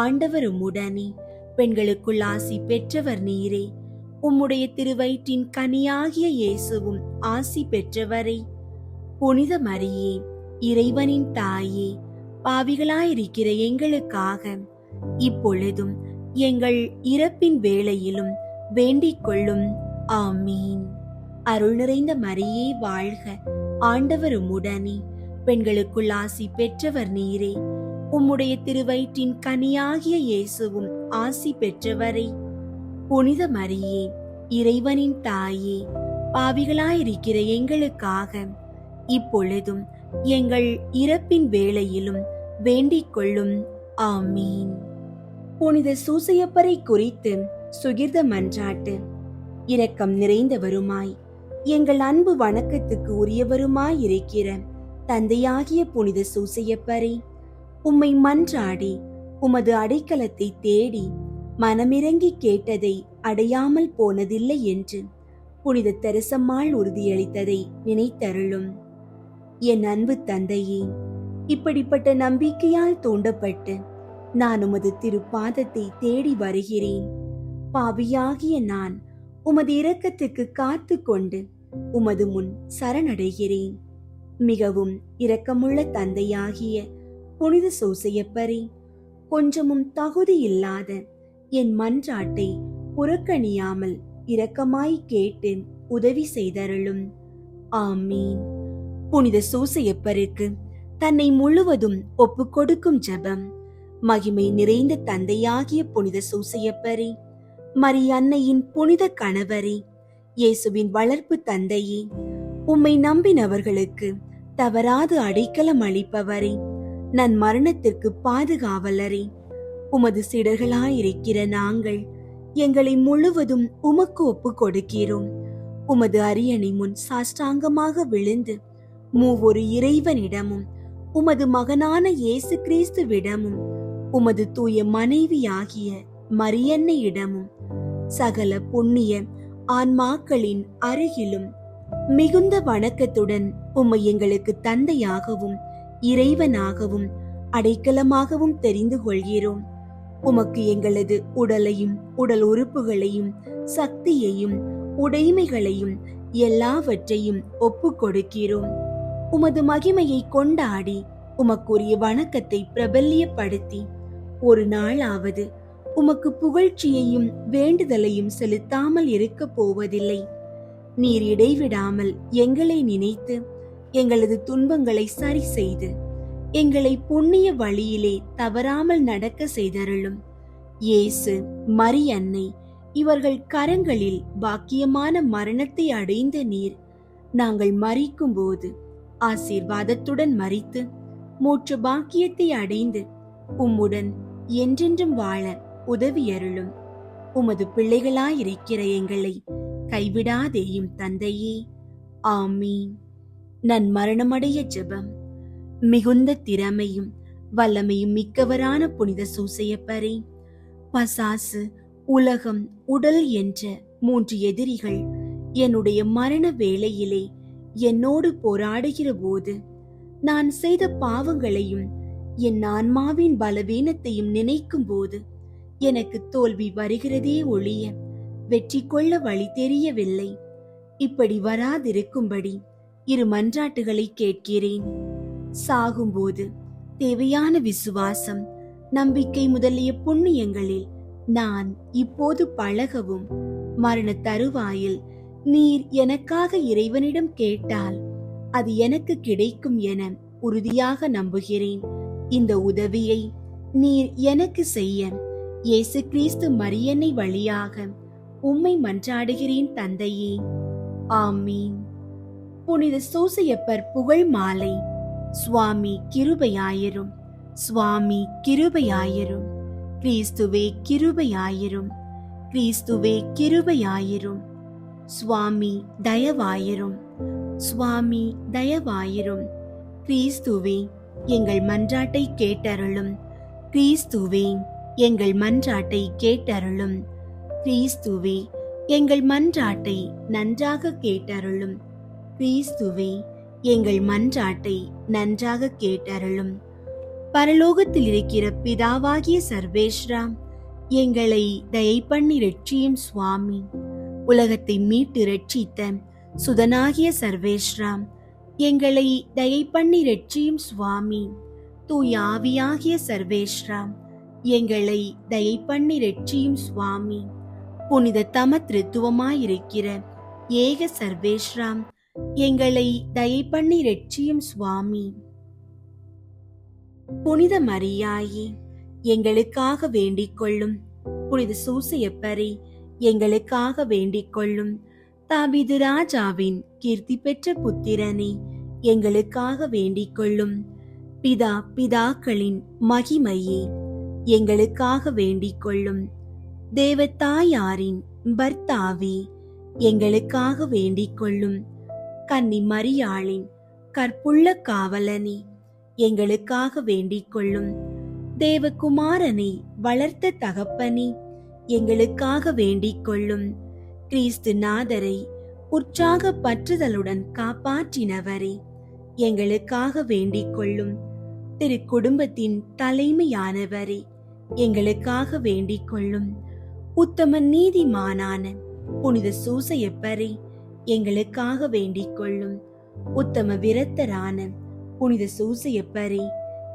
ஆண்டவர் உம்முடனே, பெண்களுக்குள் ஆசி பெற்றவர் நீரே. உம்முடைய திருவயிற்றின் கனியாகிய இயேசுவும் ஆசி பெற்றவரே. புனித மரியே, இறைவனின் தாயே, பாவிகளாயிருக்கிற எங்களுக்காக இப்பொழுதும் எங்கள் இறப்பின் வேளையிலும் வேண்டிக் கொள்ளும். ஆமீன். அருள் நிறைந்த மரியே வாழ்க, ஆண்டவர் உம்முடனே, பெண்களுக்குள் ஆசி பெற்றவர் நீரே. உம்முடைய திருவயிற்றின் கனியாகிய இயேசுவும் ஆசி பெற்றவரே. புனித மரியே, இறைவனின் தாயே, பாவிகளாயிருக்கிற எங்களுக்காக இப்பொழுதும் எங்கள் இறப்பின் வேளையிலும் வேண்டிக் கொள்ளும். ஆமீன். புனித சூசையப்பரை குறித்து சுகிர்த மன்றாட்டு. இரக்கம் நிறைந்தவருமாய் எங்கள் அன்பு வணக்கத்துக்கு உரியவருமாய் இருக்கிற தந்தையாகிய புனித சூசையப்பரை, உம்மை மன்றாடி உமது அடைக்கலத்தை தேடி மனமிறங்கி கேட்டதை அடையாமல் போனதில்லை என்று புனித தெரசம்மாள் உறுதியளித்ததை நினைத்தருளும். என் அன்பு தந்தையே, இப்படிப்பட்ட நம்பிக்கையால் தூண்டப்பட்டு நான் உமது திருப்பாதத்தை தேடி வருகிறேன். பாவியாகிய நான் உமது இரக்கத்துக்கு காத்து கொண்டு உமது முன் சரணடைகிறேன். மிகவும் இரக்கமுள்ள தந்தையாகிய புனித சூசையப்பரே, கொஞ்சமும் தகுதி இல்லாத என் மன்றாட்டை புறக்கணியாமல் இரக்கமாய் கேட்டு உதவி செய்தருளும். ஆமீன். புனித சூசையப்பருக்கு தன்னை முழுவதும் ஒப்பு கொடுக்கும் ஜெபம். மகிமை நிறைந்த தந்தையாகிய புனித சூசையப்பரே, மரியன்னையின் புனித கணவரே, இயேசுவின் வளர்ப்பு தந்தையே, உம்மை நம்பினவர்களுக்கு தவறாது அடைக்கலம் அளிப்பவரே, நன் மரணத்திற்கு பாதுகாவலரே, உமது சீடர்களாயிருக்கிற நாங்கள் எங்களை முழுவதும் உமக்கு ஒப்பு கொடுக்கிறோம். உமது அரியணை முன் சாஷ்டாங்கமாக விழுந்து மூவொரு இறைவனிடமும் உமது மகனான இயேசு கிறிஸ்துவிடமும் உமது தூய மனைவியாகிய மரியன்னையிடமும் சகல புண்ணிய ஆன்மாக்களின் அருகிலும் மிகுந்த வணக்கத்துடன் உம்மை எங்களுக்கு தந்தையாகவும் இறைவனாகவும் அடைக்கலமாகவும் தெரிந்து கொள்கிறோம். உமக்கு எங்களது உடலையும் உடல் உறுப்புகளையும் சக்தியையும் உடைமைகளையும் எல்லாவற்றையும் ஒப்பு கொடுக்கிறோம். உமது மகிமையை கொண்டாடி உமக்குரிய வணக்கத்தை பிரபல்யப்படுத்தி ஒரு நாளாவது உமக்கு புகழ்ச்சியையும் வேண்டுதலையும் செலுத்தாமல் இருக்க போவதில்லை. நீர் இடைவிடாமல் எங்களை நினைத்து எங்களது துன்பங்களை சரி செய்து எங்களை புண்ணிய வழியிலே தவறாமல் நடக்க செய்தருளும். இயேசு, மரியன்னை இவர்கள் கரங்களில் பாக்கியமான மரணத்தை அடைந்த நீர், நாங்கள் மரிக்கும் போது ஆசீர்வாதத்துடன் மரித்து மூச்சு பாக்கியத்தை அடைந்து உம்முடன் என்றென்றும் வாழ உதவியருளும். உமது பிள்ளைகளாயிருக்கிற எங்களை கைவிடாதேயும் தந்தையே. ஆமீன். நன் மரணமடைய ஜெபம். மிகுந்த திறமையும் வல்லமையும் மிக்கவரான புனித சூசையப்பரே, பசாசு, உலகம், உடல் என்ற 3 எதிரிகள் என்னுடைய மரண வேளையிலே என்னோடு போராடுகிற போது நான் செய்த பாவங்களையும் என் ஆன்மாவின் பலவீனத்தையும் நினைக்கும் போது எனக்கு தோல்வி வருகிறதே ஒழிய வெற்றி கொள்ள வழி தெரியவில்லை. இப்படி வராதிருக்கும்படி 2 மன்றாட்டுகளை கேட்கிறேன். சாகும்போது தேவையான விசுவாசம், நம்பிக்கை முதலிய புண்ணியங்களில் நான் இப்போது பழகவும், மரண தருவாயில் நீர் எனக்காக இறைவனிடம் கேட்டால் அது எனக்கு கிடைக்கும் என உறுதியாக நம்புகிறேன். இந்த உதவியை நீர் எனக்கு செய்ய இயேசு கிறிஸ்து மரியன்னை வழியாக உம்மை மன்றாடுகிறேன் தந்தையே. ஆமீன். புனித சூசையப்பர் புகழ் மாலை. சுவாமி கிருபையாயிரும், சுவாமி கிருபையாயிரும், கிறிஸ்துவே கிருபையாயிரும், கிறிஸ்துவே கிருபையாயிரும், சுவாமி தயவாயிரும், சுவாமி தயவாயிரும், கிறிஸ்துவே எங்கள் மன்றாட்டை கேட்டருளும், கிறிஸ்துவே எங்கள் மன்றாட்டை கேட்டருளும், கிறிஸ்துவே எங்கள் மன்றாட்டை நன்றாக கேட்டருளும், கிறிஸ்துவே எங்கள் மன்றாட்டை நன்றாக கேட்டருளும். பரலோகத்தில் இருக்கிற பிதாவாகிய சர்வேஸ்வரா, எங்களை தயை பண்ணி ரட்சியும் சுவாமி. உலகத்தை மீட்டு ரட்சித்த சுதனாகிய சர்வேஸ்வரா, எங்களை தயை பண்ணி ரட்சியும் சுவாமி. தூய ஆவியாகிய சர்வேஸ்வரா, எங்களை தயை பண்ணி ரட்சியும் சுவாமி. புனித தம திருத்துவமாயிருக்கிற ஏக சர்வேஸ்வரா, எங்களை தயை பண்ணி ரட்சியும் சுவாமி. புனித மரியாயே, எங்களுக்காக வேண்டிக் கொள்ளும். புனித சூசையப்பரே, எங்களுக்காக வேண்டிக் கொள்ளும். தாவீது ராஜாவின் கீர்த்தி பெற்ற புத்திரனே, எங்களுக்காக வேண்டிக் கொள்ளும். பிதாக்களின் மகிமையே, எங்களுக்காக வேண்டிக் கொள்ளும். தேவதாயாரின் பர்த்தாவே, எங்களுக்காக வேண்டிக் கொள்ளும். கன்னி மரியாளின் கற்புள்ள காவலனே, எங்களுக்காக வேண்டிக் கொள்ளும். தேவகுமாரனை வளர்த்த தகப்பனே, எங்களுக்காக வேண்டிக் கொள்ளும். கிறிஸ்து நாதரை உற்சாக பற்றுதலுடன் காப்பாற்றினவரே, எங்களுக்காக வேண்டிக் கொள்ளும். திரு குடும்பத்தின் தலைமையானவரே, எங்களுக்காக வேண்டிக் கொள்ளும். உத்தம நீதிமானான புனித சூசையப்பரே, எங்களுக்காக வேண்டிக் கொள்ளும். உத்தம விரத்தரான புனித சூசையப்பரே,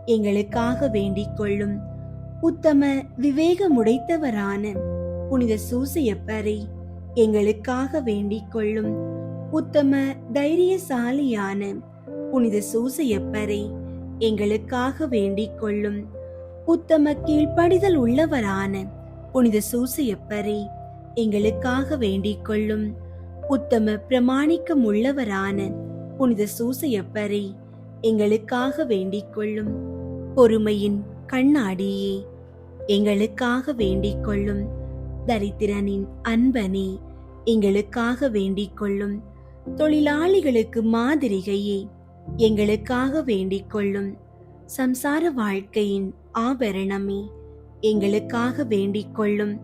எங்களுக்காக வேண்டிக் கொள்ளும். உத்தம விவேகமுடைத்தவரான புனித சூசையப்பரே, எங்களுக்காக வேண்டிக் கொள்ளும். உத்தம தைரியசாலியான புனித சூசையப்பரே, எங்களுக்காக வேண்டிக் கொள்ளும். உத்தம கீழ்ப்படிதல் உள்ளவரான புனித சூசையப்பரே, எங்களுக்காக வேண்டிக் கொள்ளும். உத்தம பிரமாணிக்கம் உள்ளவரான புனித சூசையப்பரே, எங்களுக்காக வேண்டிக் கொள்ளும். பொறுமையின் கண்ணாடியே, எங்களுக்காக வேண்டிக் கொள்ளும். தரித்திரனின் அன்பனே, எங்களுக்காக வேண்டிக் கொள்ளும். தொழிலாளிகளுக்கு மாதிரிகையே, எங்களுக்காக வேண்டிக் கொள்ளும். சம்சார வாழ்க்கையின் ஆபரணமே, எங்களுக்காக வேண்டிக் கொள்ளும்.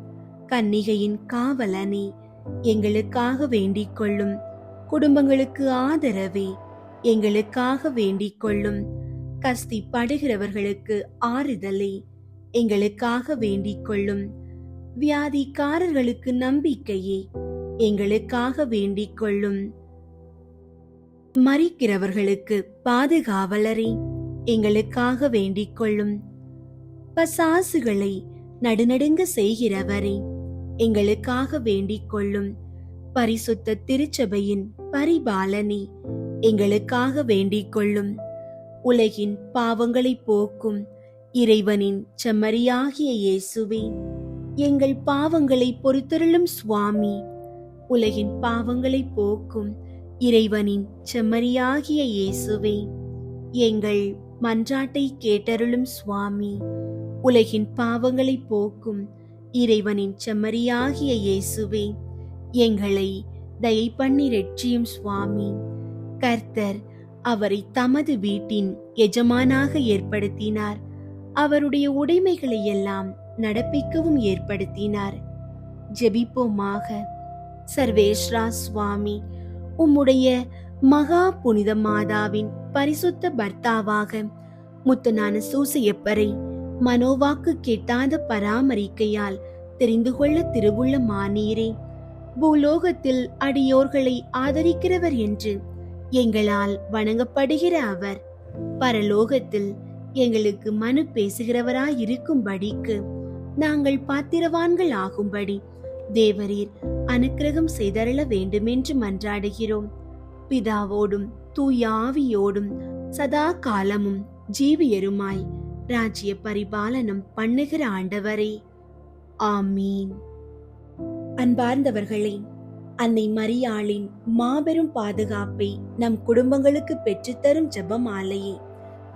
கன்னிகையின் காவலனே, எங்களுக்காக வேண்டிக் கொள்ளும். குடும்பங்களுக்கு ஆதரவே, எங்களுக்காக வேண்டிக் கொள்ளும். கஸ்திப்படுகிறவர்களுக்கு ஆறுதலே, எங்களுக்காக வேண்டிக் கொள்ளும். வியாதிக்காரர்களுக்கு நம்பிக்கையே, எங்களுக்காக வேண்டிக் கொள்ளும். மரிக்கிறவர்களுக்கு பாதுகாவலரே, எங்களுக்காக வேண்டிக் கொள்ளும். பசாசுகளை நடுநடுங்க செய்கிறவரே, எங்களுக்காக வேண்டிக் கொள்ளும். பரிசுத்த திருச்சபையின் பரிபாலனே, எங்களுக்காக வேண்டிக் கொள்ளும். உலகின் பாவங்களை போக்கும் இறைவனின் செம்மறியாகிய இயேசுவே, எங்கள் பாவங்களை பொறுத்தருளும் சுவாமி. உலகின் பாவங்களை போக்கும் இறைவனின் செம்மறியாகிய இயேசுவே, எங்கள் மன்றாட்டை கேட்டருளும் சுவாமி. உலகின் பாவங்களை போக்கும் இறைவனின் செம்மறியாகிய இயேசுவே, எங்களை தயை பண்ணி ரட்சியும் சுவாமி. கர்த்தர் அவரை தமது வீட்டின் எஜமானாக ஏற்படுத்தினார். அவருடைய உடைமைகளை எல்லாம் நடப்பிக்கவும் ஏற்படுத்தினார். ஜெபிப்போமாக. சர்வேஸ்வரா சுவாமி, உம்முடைய மகா புனித மாதாவின் பரிசுத்த பர்த்தாவாக முத்தனான சூசையப்பரை மனோவாக்கு கெட்டாத பராமரிக்கையால் தெரிந்து கொள்ள திருவுள்ளமானீரே. பூலோகத்தில் அடியோர்களை ஆதரிக்கிறவர் என்று எங்களால் வணங்கப்படுகிற அவர் பரலோகத்தில் எங்களுக்கு மனு பேசுகிறவராயிருக்கும்படிக்கு நாங்கள் பாத்திரவான்கள் ஆகும்படி தேவரீர் அனுக்கிரகம் செய்தருள வேண்டுமென்று மன்றாடுகிறோம். பிதாவோடும் தூய ஆவியோடும் சதா காலமும் ஜீவியருமாய் ராஜ்ய பரிபாலனம் பண்ணுகிற ஆண்டவரே, ஆமீன். அன்பார்ந்தவர்களே, அன்னை மரியாளின் மாபெரும் பாதுகாப்பை நம் குடும்பங்களுக்கு பெற்றுத்தரும் ஜெபமாலையை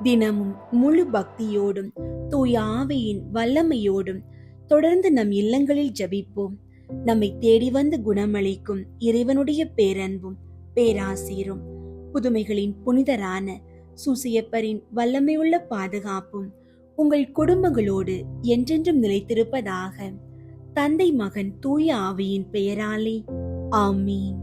தினமும் முழு பக்தியோடும் தூய ஆவியின் வல்லமையோடும் தொடர்ந்து நம் இல்லங்களில் ஜெபிப்போம். நம்மை தேடி வந்து குணமளிக்கும் இறைவனுடைய பேரன்பும் பேராசீரும் புதுமைகளின் புனிதரான சூசையப்பரின் வல்லமையுள்ள பாதுகாப்பும் உங்கள் குடும்பங்களோடு என்றென்றும் நிலைத்திருப்பதாக. தந்தை மகன் தூய ஆவியின் பெயராலே, ஆமீன்.